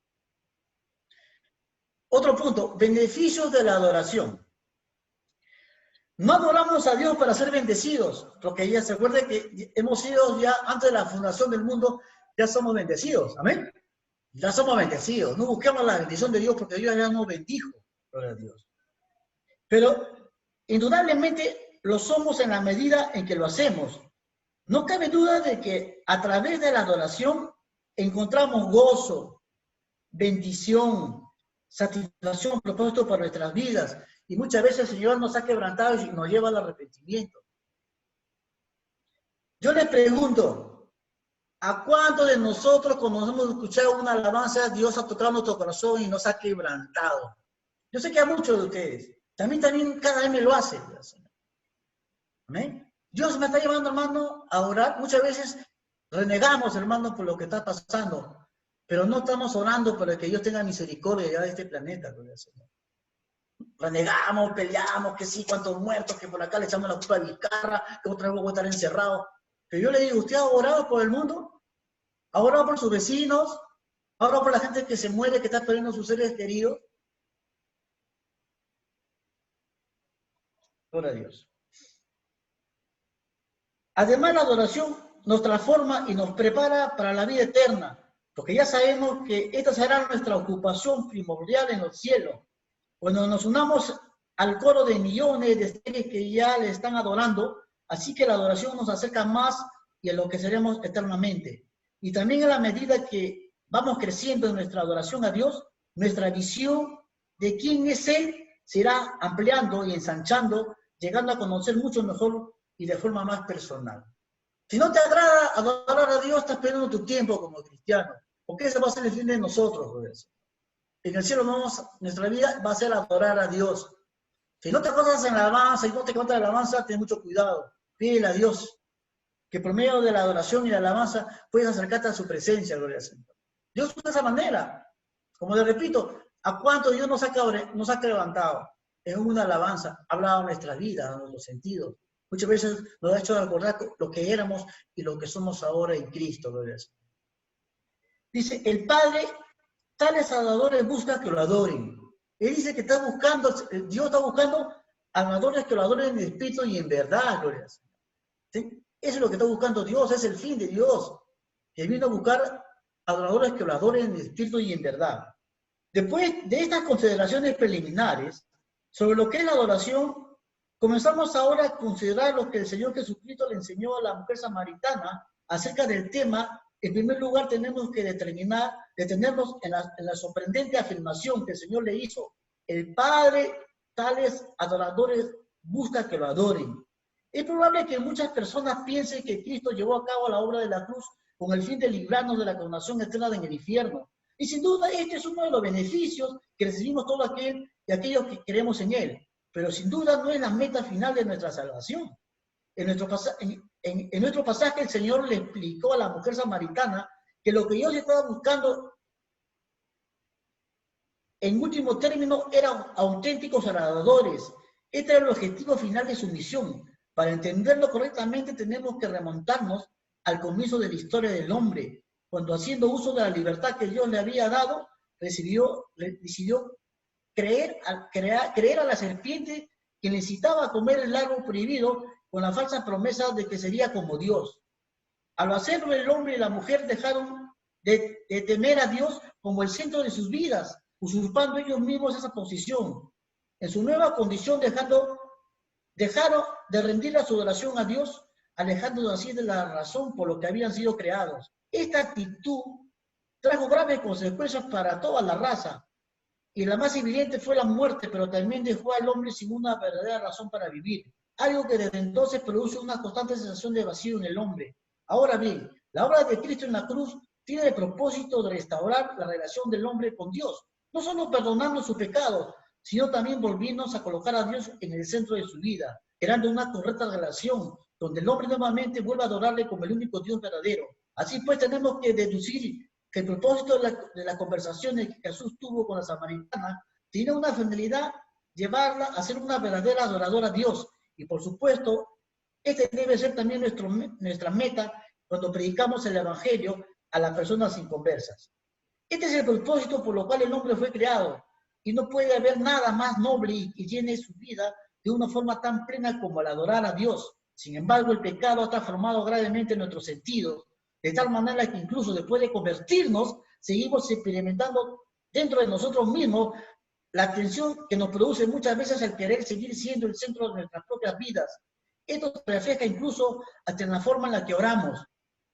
Otro punto, beneficios de la adoración. No adoramos a Dios para ser bendecidos, porque ya se acuerda que hemos sido ya, antes de la fundación del mundo, ya somos bendecidos. Amén. Ya somos bendecidos. No busquemos la bendición de Dios porque Dios ya nos bendijo. Gloria a Dios. Pero indudablemente lo somos en la medida en que lo hacemos. No cabe duda de que a través de la adoración encontramos gozo, bendición, satisfacción, propósito para nuestras vidas. Y muchas veces el Señor nos ha quebrantado y nos lleva al arrepentimiento. Yo les pregunto, ¿a cuántos de nosotros cuando hemos escuchado una alabanza, Dios ha tocado nuestro corazón y nos ha quebrantado? Yo sé que a muchos de ustedes, también cada vez me lo hace. ¿Amén? Dios me está llevando, hermano, a orar. Muchas veces renegamos, hermano, por lo que está pasando, pero no estamos orando para que Dios tenga misericordia ya de este planeta. Renegamos, peleamos, que sí, cuántos muertos, que por acá le echamos la culpa a Vizcarra, que otra vez voy a estar encerrado. Pero yo le digo, ¿usted ha orado por el mundo? ¿Ha orado por sus vecinos? ¿Ha orado por la gente que se muere, que está perdiendo sus seres queridos? Gloria a Dios. Además, la adoración nos transforma y nos prepara para la vida eterna, porque ya sabemos que esta será nuestra ocupación primordial en los cielos. Cuando nos unamos al coro de millones de seres que ya le están adorando, así que la adoración nos acerca más y a lo que seremos eternamente. Y también a la medida que vamos creciendo en nuestra adoración a Dios, nuestra visión de quién es Él se irá ampliando y ensanchando, llegando a conocer mucho mejor y de forma más personal. Si no te agrada adorar a Dios, estás perdiendo tu tiempo como cristiano, porque ese va a ser el fin de nosotros, pues. En el cielo nuestra vida va a ser adorar a Dios. Si no te acostas en la alabanza y no te cuentas la alabanza, ten mucho cuidado. Pídele a Dios que por medio de la adoración y la alabanza puedes acercarte a su presencia, gloria al Señor. Dios de esa manera, como le repito, ¿a cuánto Dios nos ha levantado en una alabanza? Ha hablado de nuestra vida, de nuestros sentidos. Muchas veces nos ha hecho recordar lo que éramos y lo que somos ahora en Cristo, gloria al Señor. Dice, el Padre, tales adoradores buscan que lo adoren. Él dice que Dios está buscando adoradores que lo adoren en espíritu y en verdad, gloria al Señor. ¿Sí? Eso es lo que está buscando Dios, es el fin de Dios. Él vino a buscar adoradores que lo adoren en espíritu y en verdad. Después de estas consideraciones preliminares sobre lo que es la adoración, comenzamos ahora a considerar lo que el Señor Jesucristo le enseñó a la mujer samaritana acerca del tema. En primer lugar, tenemos que detenernos en la sorprendente afirmación que el Señor le hizo. El Padre, tales adoradores, busca que lo adoren. Es probable que muchas personas piensen que Cristo llevó a cabo la obra de la cruz con el fin de librarnos de la condenación eterna en el infierno. Y sin duda, este es uno de los beneficios que recibimos todos aquellos que creemos en Él. Pero sin duda no es la meta final de nuestra salvación. En nuestro pasaje el Señor le explicó a la mujer samaritana que lo que Dios estaba buscando en último término eran auténticos adoradores. Este era el objetivo final de su misión. Para entenderlo correctamente tenemos que remontarnos al comienzo de la historia del hombre, cuando haciendo uso de la libertad que Dios le había dado, decidió creer a la serpiente que necesitaba comer el árbol prohibido con la falsa promesa de que sería como Dios. Al hacerlo, el hombre y la mujer dejaron de temer a Dios como el centro de sus vidas, usurpando ellos mismos esa posición. En su nueva condición, dejaron de rendir su adoración a Dios, alejándonos así de la razón por lo que habían sido creados. Esta actitud trajo graves consecuencias para toda la raza, y la más evidente fue la muerte, pero también dejó al hombre sin una verdadera razón para vivir, algo que desde entonces produce una constante sensación de vacío en el hombre. Ahora bien, la obra de Cristo en la cruz tiene el propósito de restaurar la relación del hombre con Dios, no solo perdonando sus pecados, sino también volviéndonos a colocar a Dios en el centro de su vida, creando una correcta relación, donde el hombre nuevamente vuelva a adorarle como el único Dios verdadero. Así pues tenemos que deducir que el propósito de las conversaciones que Jesús tuvo con la samaritana tiene una finalidad, llevarla a ser una verdadera adoradora a Dios. Y por supuesto, este debe ser también nuestra meta cuando predicamos el Evangelio a las personas inconversas. Este es el propósito por lo cual el hombre fue creado, y no puede haber nada más noble y llene su vida de una forma tan plena como el adorar a Dios. Sin embargo, el pecado ha transformado gravemente nuestros sentidos, de tal manera que incluso después de convertirnos, seguimos experimentando dentro de nosotros mismos la tensión que nos produce muchas veces el querer seguir siendo el centro de nuestras propias vidas. Esto se refleja incluso hasta en la forma en la que oramos,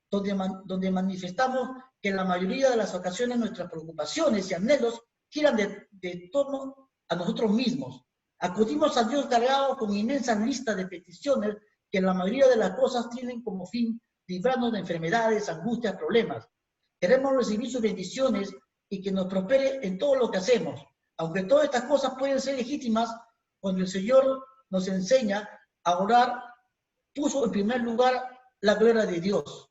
donde manifestamos que en la mayoría de las ocasiones nuestras preocupaciones y anhelos giran de torno a nosotros mismos. Acudimos a Dios cargados con inmensas listas de peticiones que en la mayoría de las cosas tienen como fin librarnos de enfermedades, angustias, problemas. Queremos recibir sus bendiciones y que nos prospere en todo lo que hacemos. Aunque todas estas cosas pueden ser legítimas, cuando el Señor nos enseña a orar, puso en primer lugar la gloria de Dios.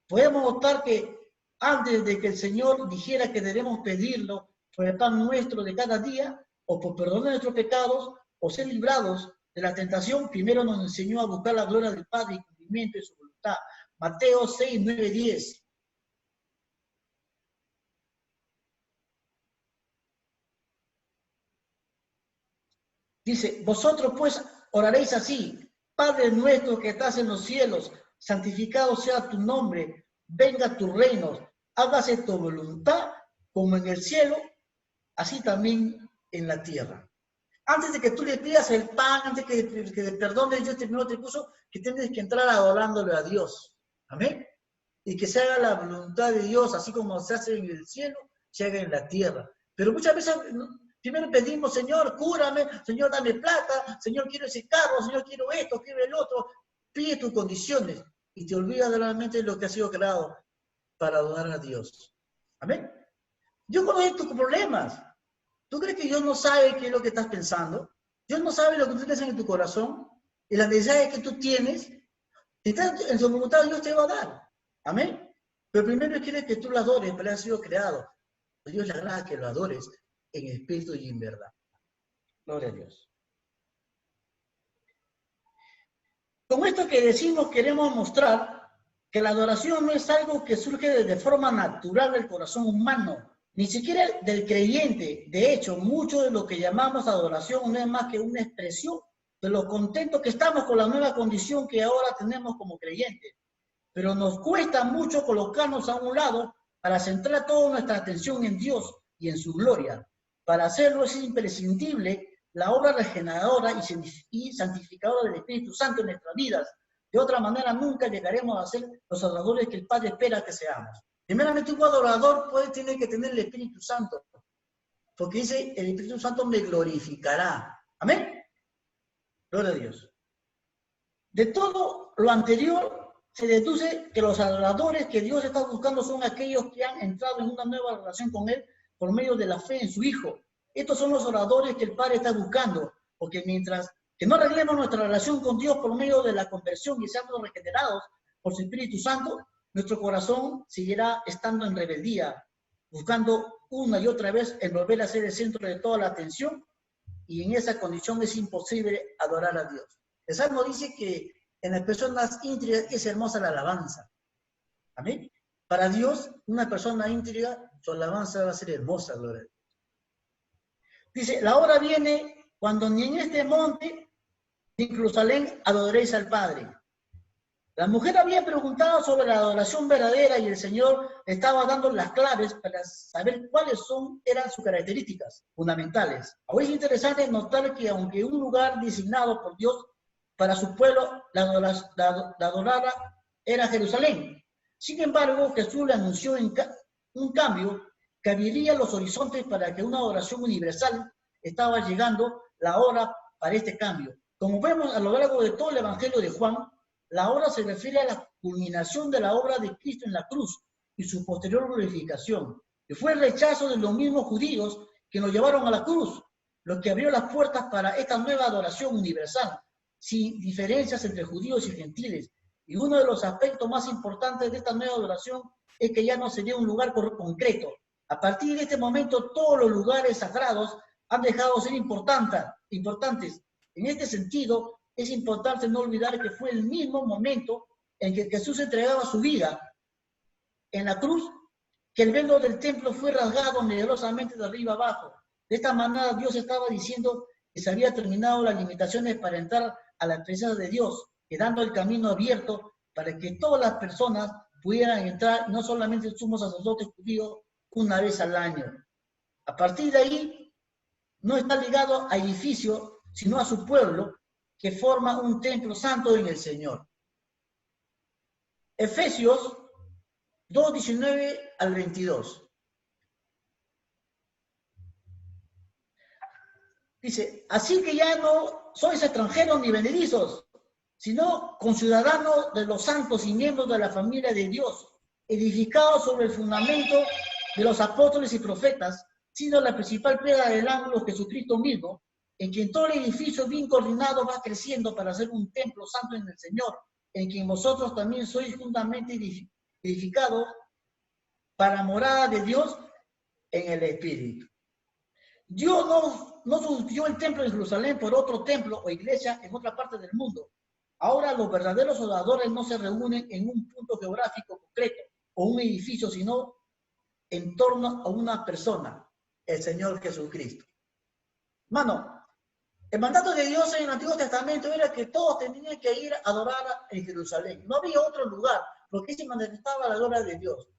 Podemos notar que antes de que el Señor dijera que debemos pedirlo por el pan nuestro de cada día, o por perdón de nuestros pecados, o ser librados de la tentación, primero nos enseñó a buscar la gloria del Padre y cumplimiento de su voluntad. Mateo 6, 9, 10. Dice, vosotros pues oraréis así: Padre nuestro que estás en los cielos, santificado sea tu nombre, venga tu reino, hágase tu voluntad como en el cielo, así también en la tierra. Antes de que tú le pidas el pan, antes que te perdone, Dios primero te puso que tienes que entrar adorándole a Dios. Amén. Y que se haga la voluntad de Dios, así como se hace en el cielo, se haga en la tierra. Pero muchas veces primero pedimos, Señor, cúrame, Señor, dame plata, Señor, quiero ese carro, Señor, quiero esto, quiero el otro. Pide tus condiciones y te olvidas realmente de lo que ha sido creado para adorar a Dios. Amén. Dios conoce tus problemas. ¿Tú crees que Dios no sabe qué es lo que estás pensando? Dios no sabe lo que tú tienes en tu corazón y las necesidades que tú tienes. Si estás en su voluntad, Dios te va a dar. Amén. Pero primero quiere que tú lo adores, pero has sido creado. A Dios le agrada que lo adores en espíritu y en verdad. Gloria a Dios. Con esto que decimos, queremos mostrar que la adoración no es algo que surge de forma natural del corazón humano, ni siquiera del creyente. De hecho, mucho de lo que llamamos adoración no es más que una expresión de lo contentos que estamos con la nueva condición que ahora tenemos como creyentes. Pero nos cuesta mucho colocarnos a un lado para centrar toda nuestra atención en Dios y en su gloria. Para hacerlo es imprescindible la obra regeneradora y santificadora del Espíritu Santo en nuestras vidas. De otra manera, nunca llegaremos a ser los adoradores que el Padre espera que seamos. Primeramente, un adorador tiene que tener el Espíritu Santo, porque dice, el Espíritu Santo me glorificará. Amén. Gloria a Dios. De todo lo anterior, se deduce que los adoradores que Dios está buscando son aquellos que han entrado en una nueva relación con Él por medio de la fe en su Hijo. Estos son los adoradores que el Padre está buscando, porque mientras que no arreglemos nuestra relación con Dios por medio de la conversión y seamos regenerados por su Espíritu Santo, nuestro corazón seguirá estando en rebeldía, buscando una y otra vez el volver a ser el centro de toda la atención, y en esa condición es imposible adorar a Dios. El Salmo dice que en las personas íntegras es hermosa la alabanza. Amén. Para Dios, una persona íntegra, su alabanza va a ser hermosa, gloria a Dios. Dice, la hora viene cuando ni en este monte en Jerusalén adoréis al Padre. La mujer había preguntado sobre la adoración verdadera y el Señor estaba dando las claves para saber cuáles eran sus características fundamentales. Ahora es interesante notar que aunque un lugar designado por Dios para su pueblo, la adorada era Jerusalén. Sin embargo, Jesús le anunció un cambio que abriría los horizontes para que una adoración universal estaba llegando la hora para este cambio. Como vemos a lo largo de todo el Evangelio de Juan, la hora se refiere a la culminación de la obra de Cristo en la cruz y su posterior glorificación. Y fue el rechazo de los mismos judíos que nos llevaron a la cruz, lo que abrió las puertas para esta nueva adoración universal, sin diferencias entre judíos y gentiles. Y uno de los aspectos más importantes de esta nueva adoración es que ya no sería un lugar concreto. A partir de este momento, todos los lugares sagrados han dejado de ser importantes. En este sentido, es importante no olvidar que fue el mismo momento en que Jesús entregaba su vida en la cruz, que el velo del templo fue rasgado milagrosamente de arriba abajo. De esta manera Dios estaba diciendo que se había terminado las limitaciones para entrar a la presencia de Dios, quedando el camino abierto para que todas las personas pudieran entrar, no solamente el sumo sacerdote judío, una vez al año. A partir de ahí, no está ligado a edificios, sino a su pueblo, que forma un templo santo en el Señor. Efesios 2:19 al 22. Dice, así que ya no sois extranjeros ni benedizos, sino conciudadanos de los santos y miembros de la familia de Dios, edificados sobre el fundamento de los apóstoles y profetas, siendo la principal piedra del ángulo Jesucristo mismo, en quien todo el edificio bien coordinado va creciendo para ser un templo santo en el Señor, en quien vosotros también sois juntamente edificados para morada de Dios en el Espíritu. Dios no sustituyó el templo de Jerusalén por otro templo o iglesia en otra parte del mundo. Ahora los verdaderos adoradores no se reúnen en un punto geográfico concreto o un edificio, sino en torno a una persona, el Señor Jesucristo. Hermano, el mandato de Dios en el Antiguo Testamento era que todos tenían que ir a adorar en Jerusalén. No había otro lugar, porque ahí se manifestaba la gloria de Dios.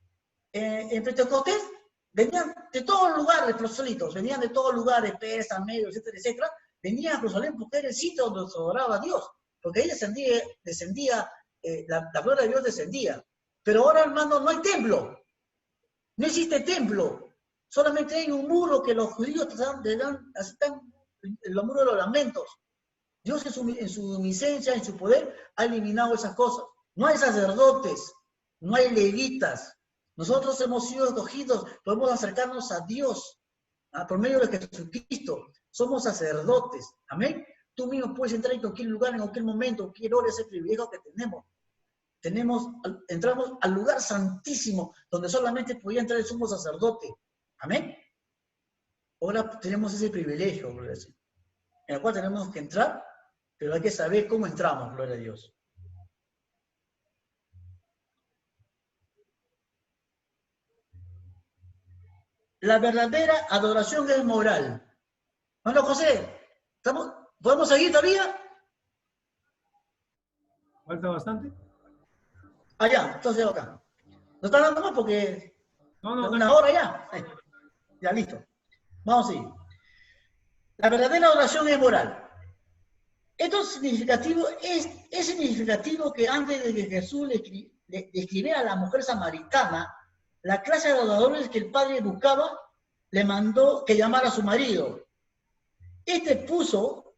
En Pentecostés venían de todos los lugares, proselitos, venían de todos los lugares, Pesa, Medio, etcétera, etcétera. Venían a Jerusalén porque era el sitio donde se adoraba a Dios, porque ahí descendía la gloria de Dios descendía. Pero ahora, hermano, no hay templo. No existe templo. Solamente hay un muro que los judíos están los muros de los lamentos. Dios en su omnisciencia, en su poder, ha eliminado esas cosas. No hay sacerdotes, no hay levitas. Nosotros hemos sido escogidos, podemos acercarnos a Dios por medio de Jesucristo. Somos sacerdotes. Amén. Tú mismo puedes entrar en cualquier lugar, en cualquier momento, cualquier hora, ese privilegio que tenemos. Entramos al lugar santísimo, donde solamente podía entrar el sumo sacerdote. Amén. Ahora tenemos ese privilegio, gloria a Dios, en el cual tenemos que entrar, pero hay que saber cómo entramos, gloria a Dios. La verdadera adoración es moral. Bueno, José, ¿podemos seguir todavía? ¿Falta bastante? Ya, entonces acá. No está dando más porque No, una hora ya. Ya, listo. Vamos a seguir. La verdadera adoración es moral. Esto es significativo que antes de que Jesús le escribiera a la mujer samaritana, la clase de adoradores que el padre buscaba, le mandó que llamara a su marido. Este puso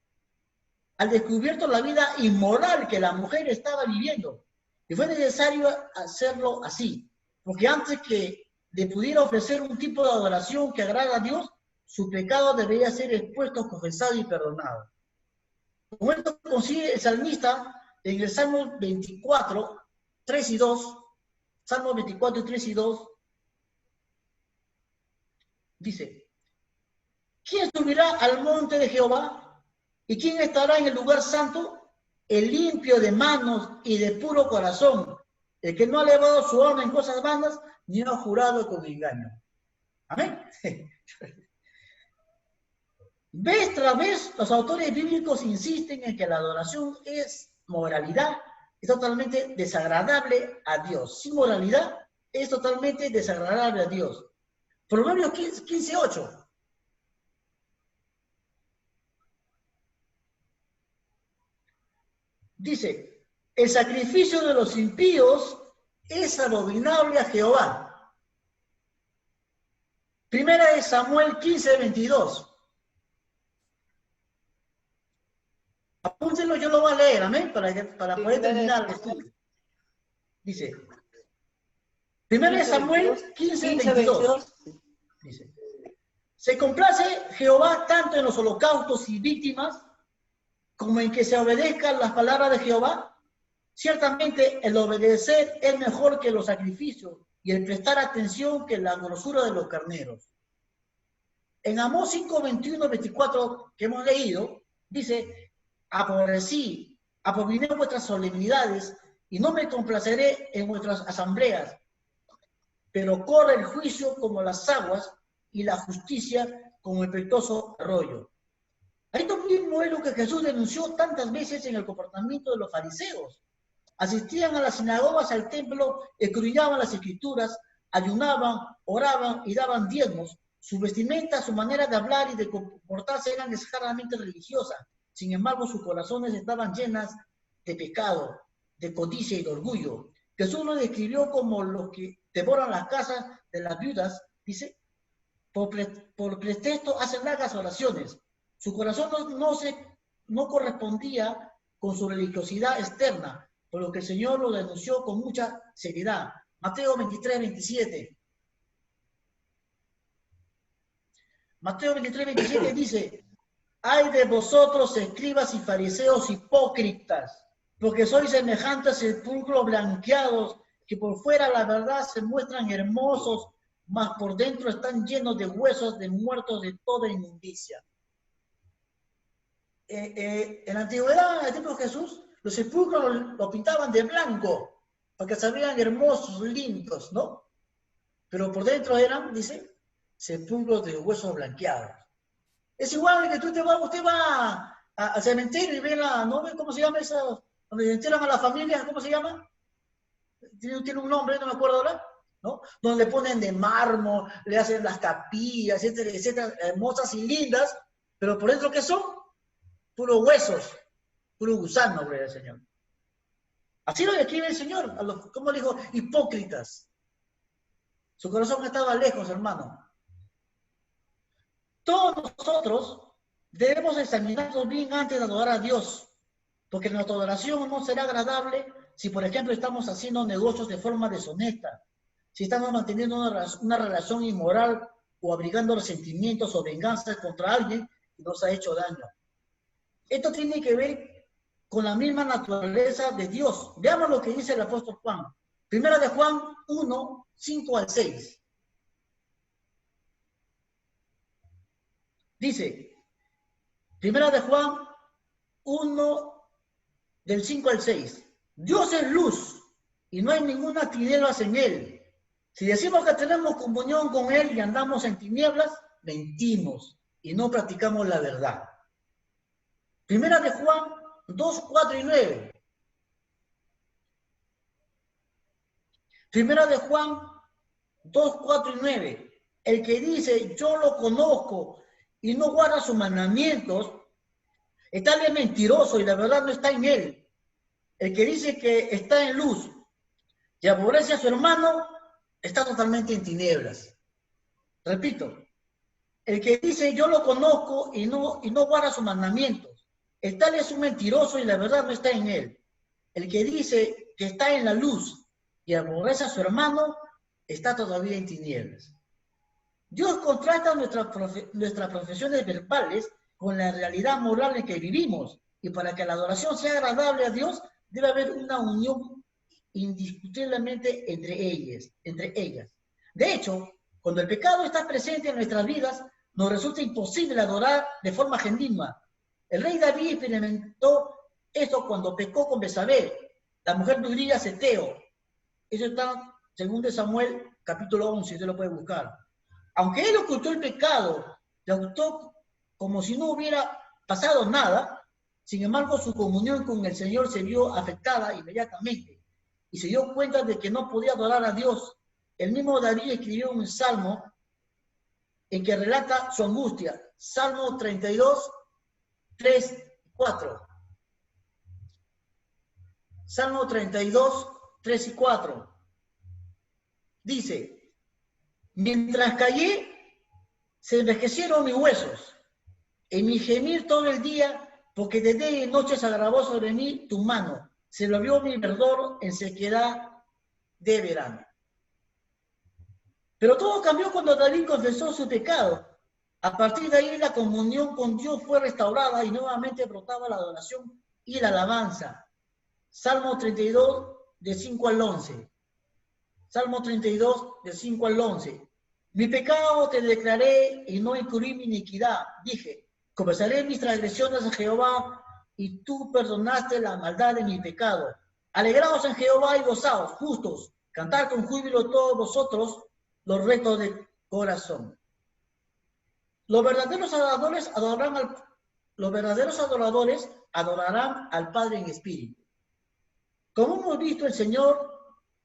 al descubierto la vida inmoral que la mujer estaba viviendo. Y fue necesario hacerlo así, porque antes que le pudiera ofrecer un tipo de adoración que agrada a Dios, su pecado debería ser expuesto, confesado y perdonado. Como esto consigue el salmista en el Salmo 24, 3 y 2, Salmo 24, 3 y 2, dice, ¿quién subirá al monte de Jehová? ¿Y quién estará en el lugar santo? El limpio de manos y de puro corazón, el que no ha elevado su alma en cosas vanas, ni ha jurado con engaño. Amén. Vez tras vez, los autores bíblicos insisten en que la adoración es moralidad, es totalmente desagradable a Dios. Sin moralidad, es totalmente desagradable a Dios. Proverbios 15:8. Dice, el sacrificio de los impíos es abominable a Jehová. Primera de Samuel 15:22. Apúntenlo, yo lo voy a leer, amén, para poder terminar el estudio. Dice, Primera de Samuel 15:22. Dice, se complace Jehová tanto en los holocaustos y víctimas como en que se obedezcan las palabras de Jehová. Ciertamente el obedecer es mejor que los sacrificios y el prestar atención que la grosura de los carneros. En Amós 5:21-24 que hemos leído, dice, abominé vuestras solemnidades y no me complaceré en vuestras asambleas, pero corre el juicio como las aguas y la justicia como el impetuoso arroyo. Esto mismo es lo que Jesús denunció tantas veces en el comportamiento de los fariseos. Asistían a las sinagogas, al templo, escudriñaban las escrituras, ayunaban, oraban y daban diezmos. Su vestimenta, su manera de hablar y de comportarse eran descaradamente religiosas. Sin embargo, sus corazones estaban llenas de pecado, de codicia y de orgullo. Jesús lo describió como los que devoran las casas de las viudas, dice, por pretexto hacen largas oraciones. Su corazón no correspondía con su religiosidad externa, por lo que el Señor lo denunció con mucha seriedad. Mateo 23:27. Mateo 23:27 dice, ay de vosotros, escribas y fariseos hipócritas, porque sois semejantes a sepulcros blanqueados, que por fuera la verdad se muestran hermosos, mas por dentro están llenos de huesos de muertos de toda inmundicia. En la antigüedad, en el tiempo de Jesús, los sepulcros los pintaban de blanco, para que se vean hermosos, lindos, ¿no? Pero por dentro eran, dice, sepulcros de huesos blanqueados. Es igual que usted va al cementerio y ve ¿no ve cómo se llama eso? Donde entierran a la familia, ¿cómo se llama? Tiene un nombre, no me acuerdo ahora, ¿no? Donde le ponen de mármol, le hacen las capillas, etcétera, etcétera, hermosas y lindas, pero por dentro, ¿qué son? Puros huesos, puro gusano, gloria al Señor. Así lo describe el Señor, como dijo, hipócritas. Su corazón estaba lejos, hermano. Todos nosotros debemos examinarnos bien antes de adorar a Dios, porque nuestra adoración no será agradable si, por ejemplo, estamos haciendo negocios de forma deshonesta, si estamos manteniendo una relación inmoral o abrigando resentimientos o venganzas contra alguien que nos ha hecho daño. Esto tiene que ver con la misma naturaleza de Dios. Veamos lo que dice el apóstol Juan. Primera de Juan 1, 5-6. Dice, Primera de Juan 1, del 5-6. Dios es luz y no hay ninguna tinieblas en él. Si decimos que tenemos comunión con él y andamos en tinieblas, mentimos y no practicamos la verdad. Primera de Juan 2, 4 y 9. Primera de Juan 2, 4 y 9. El que dice, yo lo conozco y no guarda sus mandamientos, está de mentiroso y la verdad no está en él. El que dice que está en luz y aborrece a su hermano, está totalmente en tinieblas. Repito, el que dice, yo lo conozco y no guarda sus mandamientos, el tal es un mentiroso y la verdad no está en él. El que dice que está en la luz y aborrece a su hermano, está todavía en tinieblas. Dios contrasta nuestras profesiones verbales con la realidad moral en que vivimos. Y para que la adoración sea agradable a Dios, debe haber una unión indiscutiblemente entre ellas. De hecho, cuando el pecado está presente en nuestras vidas, nos resulta imposible adorar de forma genuina. El rey David experimentó esto cuando pecó con Betsabé, la mujer de Urías Eteo. Eso está en 2 Samuel, capítulo 11, usted lo puede buscar. Aunque él ocultó el pecado, le optó como si no hubiera pasado nada. Sin embargo, su comunión con el Señor se vio afectada inmediatamente y se dio cuenta de que no podía adorar a Dios. El mismo David escribió un salmo en que relata su angustia. Salmo 32, 3, 4. Salmo 32, 3 y 4. Dice: mientras callé, se envejecieron mis huesos, en mi gemir todo el día, porque de día y noche se agravó sobre mí tu mano. Se lo vio mi verdor en sequedad de verano. Pero todo cambió cuando David confesó su pecado. A partir de ahí la comunión con Dios fue restaurada y nuevamente brotaba la adoración y la alabanza. Salmo 32, de 5 al 11. Salmo 32, de 5 al 11. Mi pecado te declaré y no encubrí mi iniquidad. Dije, confesaré mis transgresiones a Jehová y tú perdonaste la maldad de mi pecado. Alegraos en Jehová y gozaos, justos. Cantad con júbilo todos vosotros, los rectos de corazón. Los verdaderos adoradores adorarán al Padre en espíritu. Como hemos visto, el Señor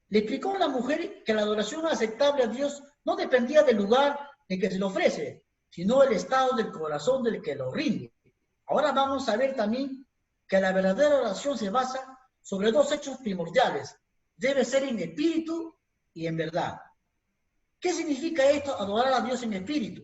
le explicó a la mujer que la adoración aceptable a Dios no dependía del lugar en que se le ofrece, sino del estado del corazón del que lo rinde. Ahora vamos a ver también que la verdadera oración se basa sobre dos hechos primordiales. Debe ser en espíritu y en verdad. ¿Qué significa esto, adorar a Dios en espíritu?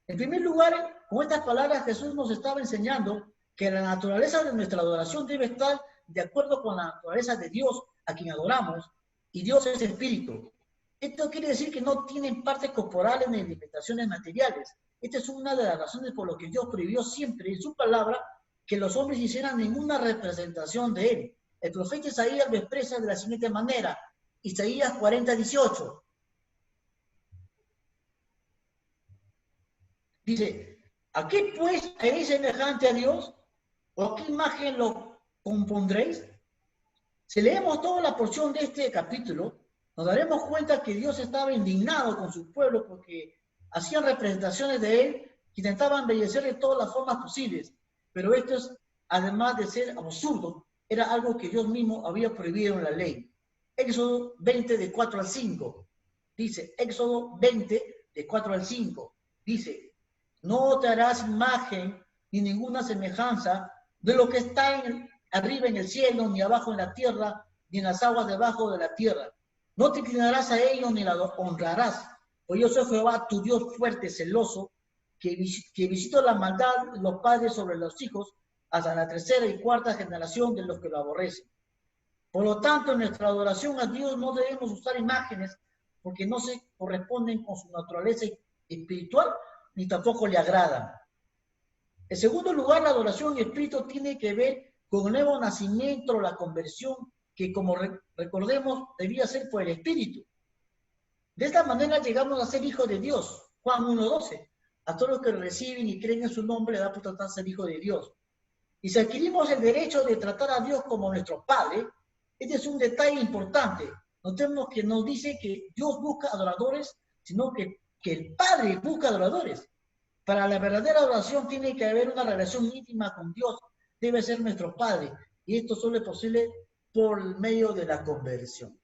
En primer lugar, con estas palabras Jesús nos estaba enseñando que la naturaleza de nuestra adoración debe estar de acuerdo con la naturaleza de Dios a quien adoramos, y Dios es espíritu. Esto quiere decir que no tienen partes corporales ni limitaciones materiales. Esta es una de las razones por las que Dios prohibió siempre en su palabra que los hombres hicieran ninguna representación de Él. El profeta Isaías lo expresa de la siguiente manera, Isaías 40, 18. Dice, ¿a qué pues haréis semejante a Dios? ¿O a qué imagen lo compondréis? Si leemos toda la porción de este capítulo, nos daremos cuenta que Dios estaba indignado con su pueblo porque hacían representaciones de Él que intentaban embellecer de todas las formas posibles. Pero esto es, además de ser absurdo, era algo que Dios mismo había prohibido en la ley. Éxodo 20, de 4 al 5. Dice, Éxodo 20, de 4 al 5. Dice, no te harás imagen ni ninguna semejanza de lo que está arriba en el cielo, ni abajo en la tierra, ni en las aguas debajo de la tierra. No te inclinarás a ellos ni la honrarás, pues yo soy Jehová, tu Dios fuerte, celoso, que visito la maldad de los padres sobre los hijos hasta la tercera y cuarta generación de los que lo aborrecen. Por lo tanto, en nuestra adoración a Dios no debemos usar imágenes porque no se corresponden con su naturaleza espiritual ni tampoco le agradan. En segundo lugar, la adoración en espíritu tiene que ver con el nuevo nacimiento, la conversión, que como recordemos debía ser por el Espíritu. De esta manera llegamos a ser hijos de Dios. Juan 1:12. A todos los que reciben y creen en su nombre le da por tratar de ser hijo de Dios. Y si adquirimos el derecho de tratar a Dios como nuestro Padre, este es un detalle importante. Notemos que no dice que Dios busca adoradores, sino que el Padre busca adoradores. Para la verdadera adoración tiene que haber una relación íntima con Dios. Debe ser nuestro Padre. Y esto solo es posible por medio de la conversión.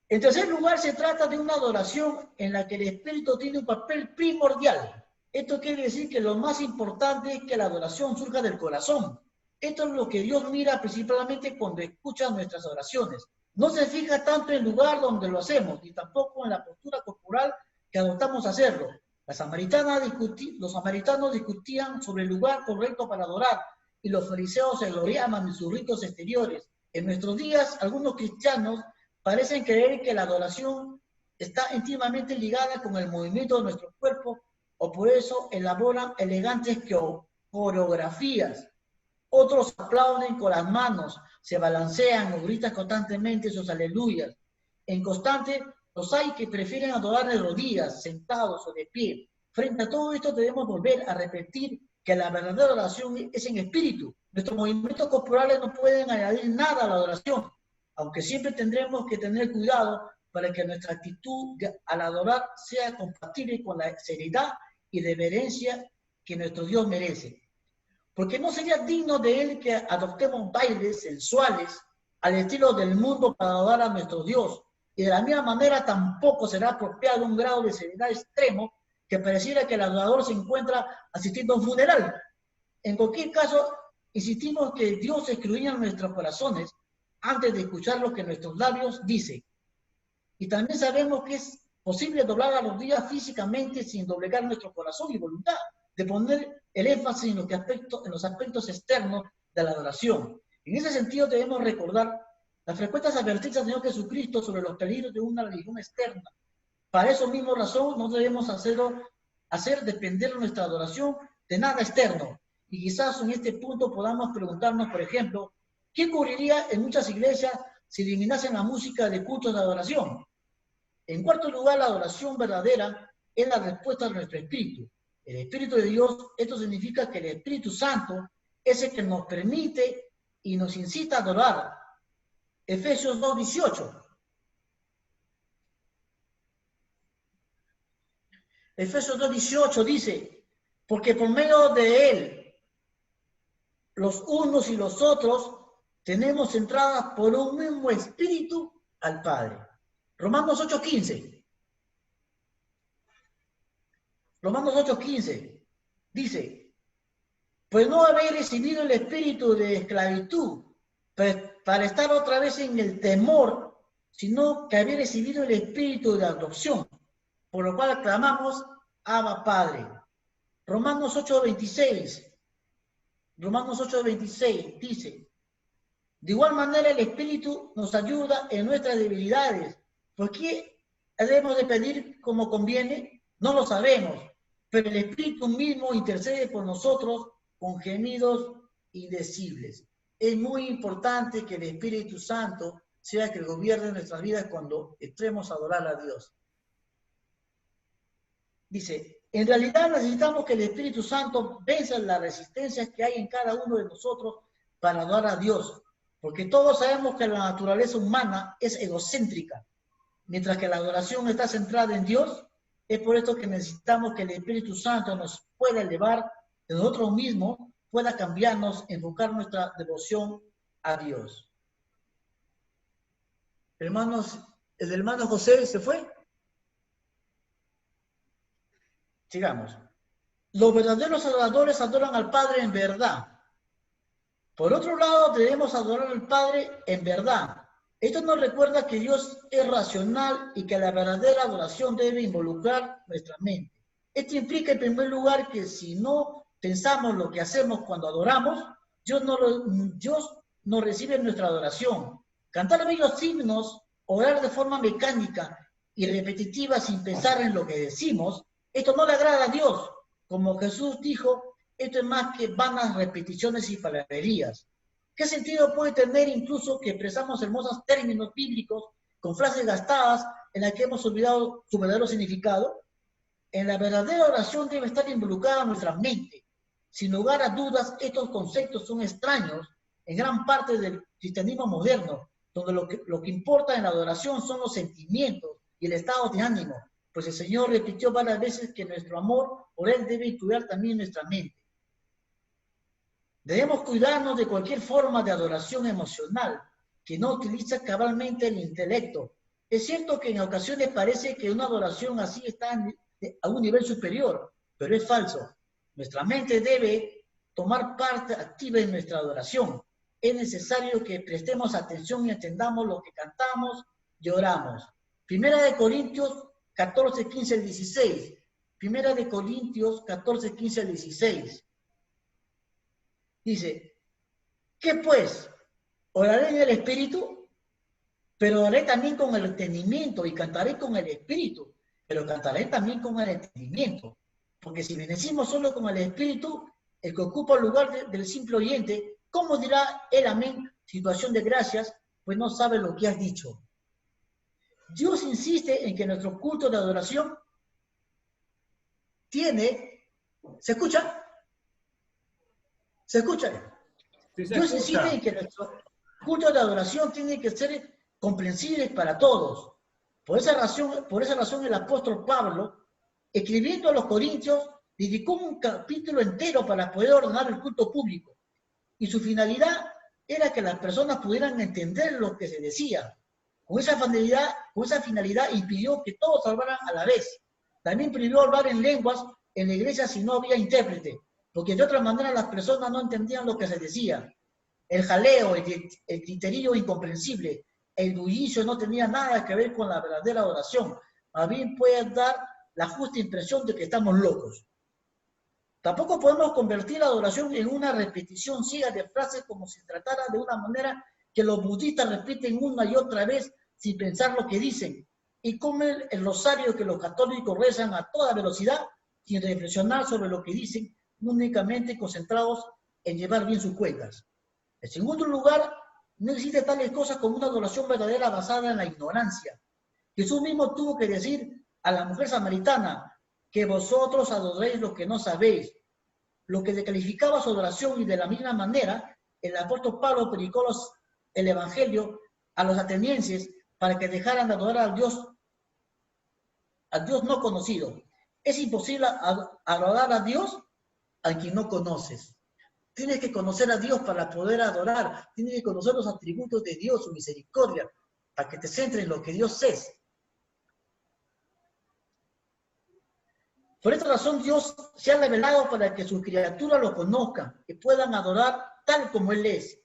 En tercer lugar, se trata de una adoración en la que el Espíritu tiene un papel primordial. Esto quiere decir que lo más importante es que la adoración surja del corazón. Esto es lo que Dios mira principalmente cuando escucha nuestras oraciones. No se fija tanto en el lugar donde lo hacemos, ni tampoco en la postura corporal que adoptamos a hacerlo. Los samaritanos discutían sobre el lugar correcto para adorar, y los fariseos se gloriaban en sus ritos exteriores. En nuestros días, algunos cristianos parecen creer que la adoración está íntimamente ligada con el movimiento de nuestro cuerpo, o por eso elaboran elegantes coreografías. Otros aplauden con las manos, se balancean o gritan constantemente sus aleluyas. En constante, los hay que prefieren adorar de rodillas, sentados o de pie. Frente a todo esto debemos volver a repetir que la verdadera adoración es en espíritu. Nuestros movimientos corporales no pueden añadir nada a la adoración, aunque siempre tendremos que tener cuidado para que nuestra actitud al adorar sea compatible con la seriedad y reverencia que nuestro Dios merece. Porque no sería digno de él que adoptemos bailes sensuales al estilo del mundo para adorar a nuestro Dios. Y de la misma manera tampoco será apropiado un grado de seriedad extremo que pareciera que el adorador se encuentra asistiendo a un funeral. En cualquier caso, insistimos que Dios escudriña nuestros corazones antes de escuchar lo que nuestros labios dicen. Y también sabemos que es posible doblar a los días físicamente sin doblegar nuestro corazón y voluntad, de poner el énfasis en los aspectos externos de la adoración. En ese sentido debemos recordar las frecuentes advertencias del Señor Jesucristo sobre los peligros de una religión externa. Para eso mismo razón no debemos hacer depender nuestra adoración de nada externo. Y quizás en este punto podamos preguntarnos, por ejemplo, ¿qué ocurriría en muchas iglesias si eliminasen la música de cultos de adoración? En cuarto lugar, la adoración verdadera es la respuesta de nuestro espíritu. El Espíritu de Dios, esto significa que el Espíritu Santo es el que nos permite y nos incita a adorar. Efesios 2:18. Efesios 2:18 dice, porque por medio de él, los unos y los otros, tenemos entrada por un mismo espíritu al Padre. Romanos 8:15. Romanos 8:15 dice, pues no habéis recibido el espíritu de esclavitud para estar otra vez en el temor, sino que habéis recibido el espíritu de adopción, por lo cual clamamos, Abba Padre. Romanos 8:26. Romanos 8:26 dice, de igual manera el Espíritu nos ayuda en nuestras debilidades. ¿Por qué debemos de pedir como conviene? No lo sabemos, pero el Espíritu mismo intercede por nosotros con gemidos indecibles. Es muy importante que el Espíritu Santo sea el que gobierne nuestras vidas cuando entremos a adorar a Dios. Dice, en realidad necesitamos que el Espíritu Santo venza las resistencias que hay en cada uno de nosotros para adorar a Dios, porque todos sabemos que la naturaleza humana es egocéntrica, mientras que la adoración está centrada en Dios. Es por esto que necesitamos que el Espíritu Santo nos pueda elevar de nosotros mismos, pueda cambiarnos, enfocar nuestra devoción a Dios. Hermanos, ¿el hermano José se fue? Sigamos. Los verdaderos adoradores adoran al Padre en verdad. Por otro lado, debemos adorar al Padre en verdad. Esto nos recuerda que Dios es racional y que la verdadera adoración debe involucrar nuestra mente. Esto implica, en primer lugar, que si no pensamos lo que hacemos cuando adoramos, Dios no recibe nuestra adoración. Cantar bellos himnos, orar de forma mecánica y repetitiva sin pensar en lo que decimos, esto no le agrada a Dios. Como Jesús dijo, esto es más que vanas repeticiones y palabrerías. ¿Qué sentido puede tener incluso que expresamos hermosos términos bíblicos con frases gastadas en las que hemos olvidado su verdadero significado? En la verdadera oración debe estar involucrada nuestra mente. Sin lugar a dudas, estos conceptos son extraños en gran parte del cristianismo moderno, donde lo que importa en la adoración son los sentimientos y el estado de ánimo, pues el Señor repitió varias veces que nuestro amor por Él debe incluir también nuestra mente. Debemos cuidarnos de cualquier forma de adoración emocional que no utiliza cabalmente el intelecto. Es cierto que en ocasiones parece que una adoración así está a un nivel superior, pero es falso. Nuestra mente debe tomar parte activa en nuestra adoración. Es necesario que prestemos atención y entendamos lo que cantamos y oramos. Primera de Corintios 14, 15 al 16. Primera de Corintios 14, 15 al 16. Dice, ¿qué pues? Oraré en el Espíritu, pero oraré también con el entendimiento y cantaré con el Espíritu, pero cantaré también con el entendimiento. Porque si bendecimos solo con el Espíritu, el que ocupa el lugar del simple oyente, ¿cómo dirá el amén? Situación de gracias, pues no sabe lo que has dicho. Dios insiste en que nuestro culto de adoración tiene, ¿se escucha? ¿Se escucha? Sí, se Dios escucha. insiste en que nuestro culto de adoración tiene que ser comprensible para todos. Por esa razón el apóstol Pablo, escribiendo a los Corintios, dedicó un capítulo entero para poder ordenar el culto público. Y su finalidad era que las personas pudieran entender lo que se decía. Con esa finalidad impidió que todos hablaran a la vez. También prohibió hablar en lenguas en la iglesia si no había intérprete, porque de otra manera las personas no entendían lo que se decía. El jaleo, el griterío incomprensible, el bullicio no tenía nada que ver con la verdadera adoración. Más bien puede dar la justa impresión de que estamos locos. Tampoco podemos convertir la adoración en una repetición ciega de frases como si tratara de una manera que los budistas repiten una y otra vez sin pensar lo que dicen, y como el rosario que los católicos rezan a toda velocidad sin reflexionar sobre lo que dicen, únicamente concentrados en llevar bien sus cuentas. En segundo lugar, no existe tales cosas como una adoración verdadera basada en la ignorancia. Jesús mismo tuvo que decir a la mujer samaritana que vosotros adoréis lo que no sabéis, lo que descalificaba su adoración, y de la misma manera el apóstol Pablo predicó el evangelio a los atenienses para que dejaran de adorar al Dios no conocido. Es imposible adorar a Dios a quien no conoces. Tienes que conocer a Dios para poder adorar. Tienes que conocer los atributos de Dios, su misericordia, para que te centres en lo que Dios es. Por esta razón Dios se ha revelado para que sus criaturas lo conozcan y puedan adorar tal como Él es.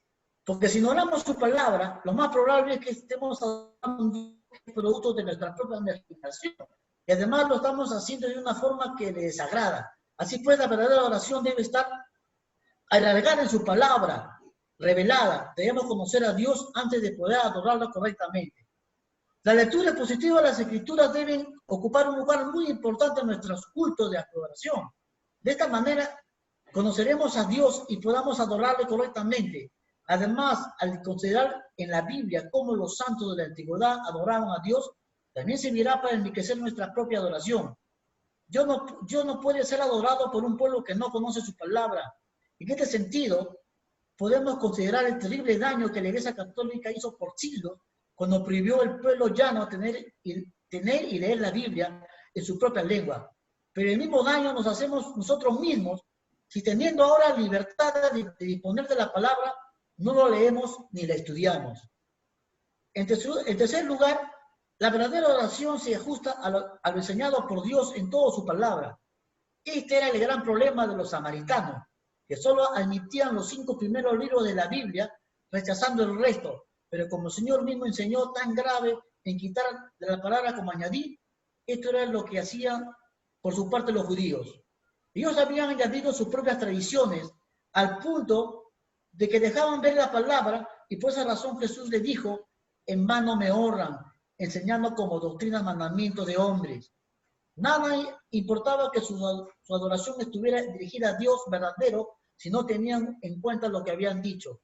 Porque si ignoramos su palabra, lo más probable es que estemos adorando productos de nuestra propia imaginación. Y además lo estamos haciendo de una forma que le desagrada. Así pues, la verdadera oración debe estar arraigada en su palabra, revelada. Debemos conocer a Dios antes de poder adorarlo correctamente. La lectura positiva de las Escrituras deben ocupar un lugar muy importante en nuestros cultos de adoración. De esta manera, conoceremos a Dios y podamos adorarle correctamente. Además, al considerar en la Biblia cómo los santos de la antigüedad adoraban a Dios, también servirá para enriquecer nuestra propia adoración. Dios no puede ser adorado por un pueblo que no conoce su palabra. En este sentido, podemos considerar el terrible daño que la Iglesia Católica hizo por siglos cuando prohibió al pueblo llano tener y leer la Biblia en su propia lengua. Pero el mismo daño nos hacemos nosotros mismos si, teniendo ahora libertad de disponer de la palabra, no lo leemos ni la estudiamos. En tercer lugar, la verdadera oración se ajusta a lo enseñado por Dios en toda su palabra. Este era el gran problema de los samaritanos, que solo admitían los 5 primeros libros de la Biblia, rechazando el resto. Pero como el Señor mismo enseñó tan grave en quitar de la palabra como añadir, esto era lo que hacían por su parte los judíos. Ellos habían añadido sus propias tradiciones al punto de que dejaban ver la palabra, y por esa razón Jesús les dijo: en vano me honran, enseñando como doctrina mandamientos de hombres. Nada importaba que su adoración estuviera dirigida a Dios verdadero si no tenían en cuenta lo que habían dicho.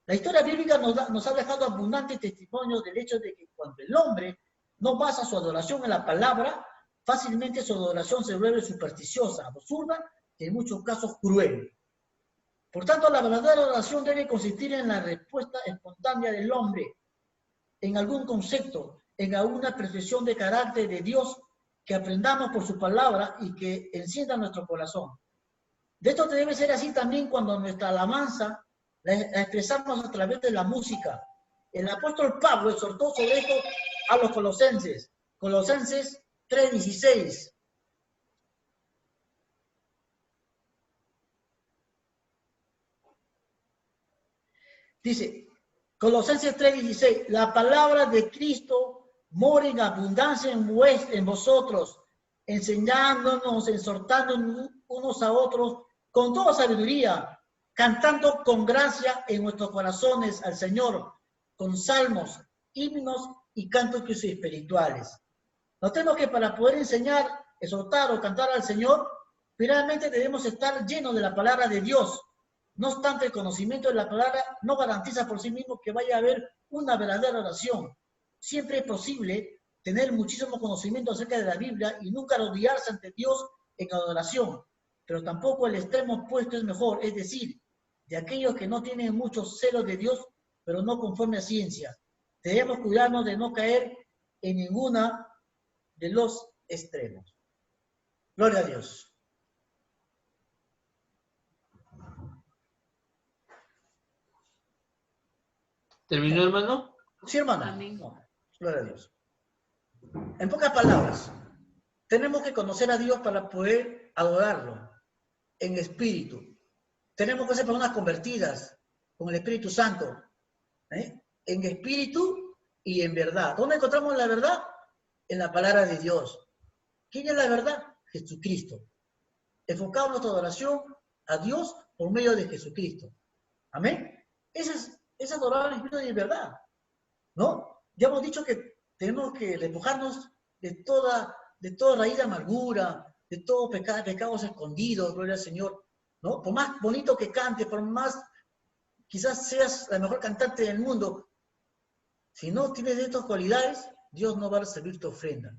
La historia bíblica nos ha dejado abundantes testimonios del hecho de que cuando el hombre no basa su adoración en la palabra, fácilmente su adoración se vuelve supersticiosa, absurda y en muchos casos cruel. Por tanto, la verdadera adoración debe consistir en la respuesta espontánea del hombre en algún concepto, en alguna percepción de carácter de Dios que aprendamos por su palabra y que encienda nuestro corazón. De esto debe ser así también cuando nuestra alabanza la expresamos a través de la música. El apóstol Pablo exhortó sobre esto a los colosenses. Colosenses 3:16. Dice, Colosenses 3:16, la palabra de Cristo mora en abundancia en vosotros, enseñándonos, exhortándonos unos a otros con toda sabiduría, cantando con gracia en nuestros corazones al Señor, con salmos, himnos y cantos espirituales. Notemos que para poder enseñar, exhortar o cantar al Señor, primeramente debemos estar llenos de la palabra de Dios. No obstante, el conocimiento de la palabra no garantiza por sí mismo que vaya a haber una verdadera oración. Siempre es posible tener muchísimo conocimiento acerca de la Biblia y nunca arrodillarse ante Dios en adoración. Pero tampoco el extremo opuesto es mejor, es decir, de aquellos que no tienen mucho celo de Dios, pero no conforme a ciencia. Debemos cuidarnos de no caer en ninguna de los extremos. Gloria a Dios. ¿Terminó, hermano? Sí, hermana. Amén. No, gloria a Dios. En pocas palabras, tenemos que conocer a Dios para poder adorarlo en espíritu. Tenemos que ser personas convertidas con el Espíritu Santo, en espíritu y en verdad. ¿Dónde encontramos la verdad? En la palabra de Dios. ¿Quién es la verdad? Jesucristo. Enfocamos nuestra adoración a Dios por medio de Jesucristo. Amén. Ese es adorar en espíritu y en verdad, ¿no? Ya hemos dicho que tenemos que despojarnos de toda raíz de amargura, de todo pecados escondidos, gloria al Señor, ¿no? Por más bonito que cantes, por más, quizás seas la mejor cantante del mundo, si no tienes estas cualidades, Dios no va a recibir tu ofrenda.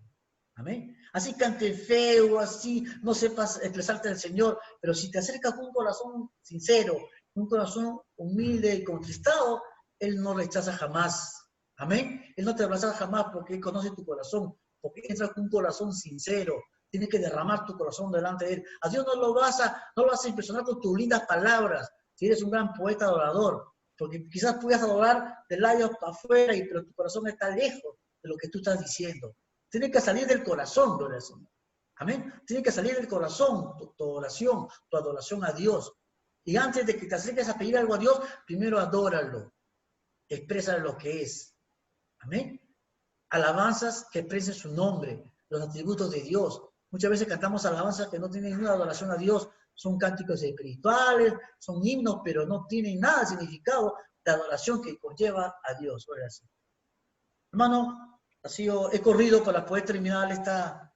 Amén. Así cante feo, así no sepas expresarte al Señor, pero si te acercas con un corazón sincero, un corazón humilde y contristado, Él no rechaza jamás. Amén. Él no te rechaza jamás porque Él conoce tu corazón, porque entra con un corazón sincero. Tienes que derramar tu corazón delante de Él. A Dios no lo vas a impresionar con tus lindas palabras, si eres un gran poeta adorador, porque quizás puedas adorar de labios para afuera, pero tu corazón está lejos de lo que tú estás diciendo. Tiene que salir del corazón, gloria al Señor. Amén. Tiene que salir del corazón tu oración, tu adoración a Dios. Y antes de que te acerques a pedir algo a Dios, primero adóralo. Exprésale lo que es. Amén. Alabanzas que expresen su nombre, los atributos de Dios. Muchas veces cantamos alabanzas que no tienen ninguna adoración a Dios. Son cánticos espirituales, son himnos, pero no tienen nada de significado de adoración que conlleva a Dios. Gloria al Señor. Hermano, he corrido para poder terminar esta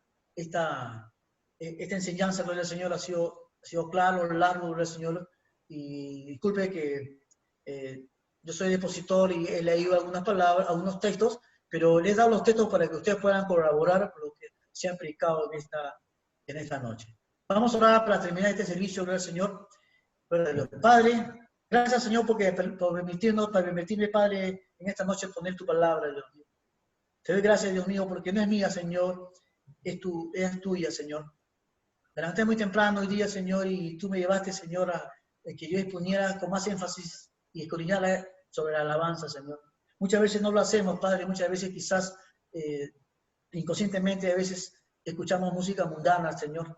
enseñanza, gloria al Señor, ha sido claro, largo, gloria al Señor, y disculpe que yo soy expositor y he leído algunas palabras, algunos textos, pero les he dado los textos para que ustedes puedan colaborar con lo que se ha predicado en esta noche. Vamos a orar para terminar este servicio, gloria al Señor. Gloria a Dios. Padre, gracias, Señor, por permitirme, Padre, en esta noche poner tu palabra, Dios mío. Te doy gracias, Dios mío, porque no es mía, Señor, es tuya, Señor. Me levanté muy temprano hoy día, Señor, y tú me llevaste, Señor, a que yo exponiera con más énfasis y escudriñara sobre la alabanza, Señor. Muchas veces no lo hacemos, Padre, muchas veces quizás inconscientemente a veces escuchamos música mundana, Señor,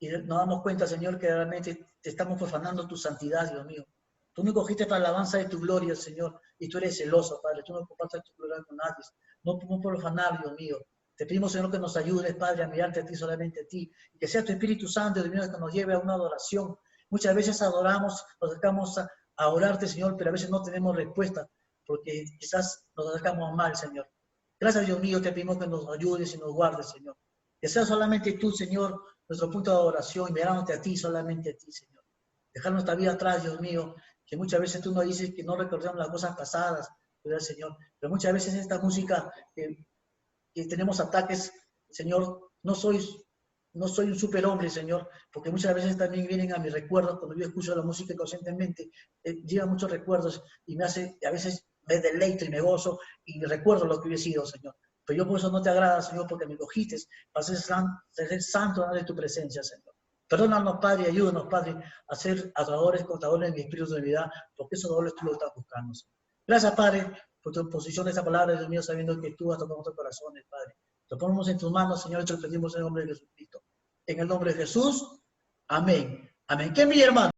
y nos damos cuenta, Señor, que realmente te estamos profanando tu santidad, Dios mío. Tú me cogiste para la alabanza de tu gloria, Señor, y tú eres celoso, Padre. Tú no compartes tu gloria con nadie. No profanar, Dios mío. Te pedimos, Señor, que nos ayudes, Padre, a mirarte a ti, solamente a ti. Y que sea tu Espíritu Santo, Dios mío, que nos lleve a una adoración. Muchas veces adoramos, nos acercamos a orarte, Señor, pero a veces no tenemos respuesta, porque quizás nos acercamos mal, Señor. Gracias, Dios mío, te pedimos que nos ayudes y nos guardes, Señor. Que sea solamente tú, Señor, nuestro punto de adoración, y mirándote a ti, solamente a ti, Señor. Dejar nuestra vida atrás, Dios mío, que muchas veces tú nos dices que no recordemos las cosas pasadas, ¿verdad, Señor? Pero muchas veces esta música que tenemos ataques, Señor, no soy un superhombre, Señor, porque muchas veces también vienen a mis recuerdos, cuando yo escucho la música conscientemente, llegan muchos recuerdos y a veces me deleito y me gozo y recuerdo lo que yo he sido, Señor. Pero yo por eso no te agrada, Señor, porque me cogiste para ser santo de tu presencia, Señor. Perdónanos, Padre, y ayúdanos, Padre, a ser adoradores, contadores en mi espíritu de vida, porque esos adoradores tú lo estás buscando, Señor. Gracias, Padre, por tu posición de esta palabra, Dios mío, sabiendo que tú vas a tocar nuestros corazones, Padre. Lo ponemos en tus manos, Señor, y te lo pedimos en el nombre de Jesucristo. En el nombre de Jesús, amén. Amén. ¿Qué mi hermano?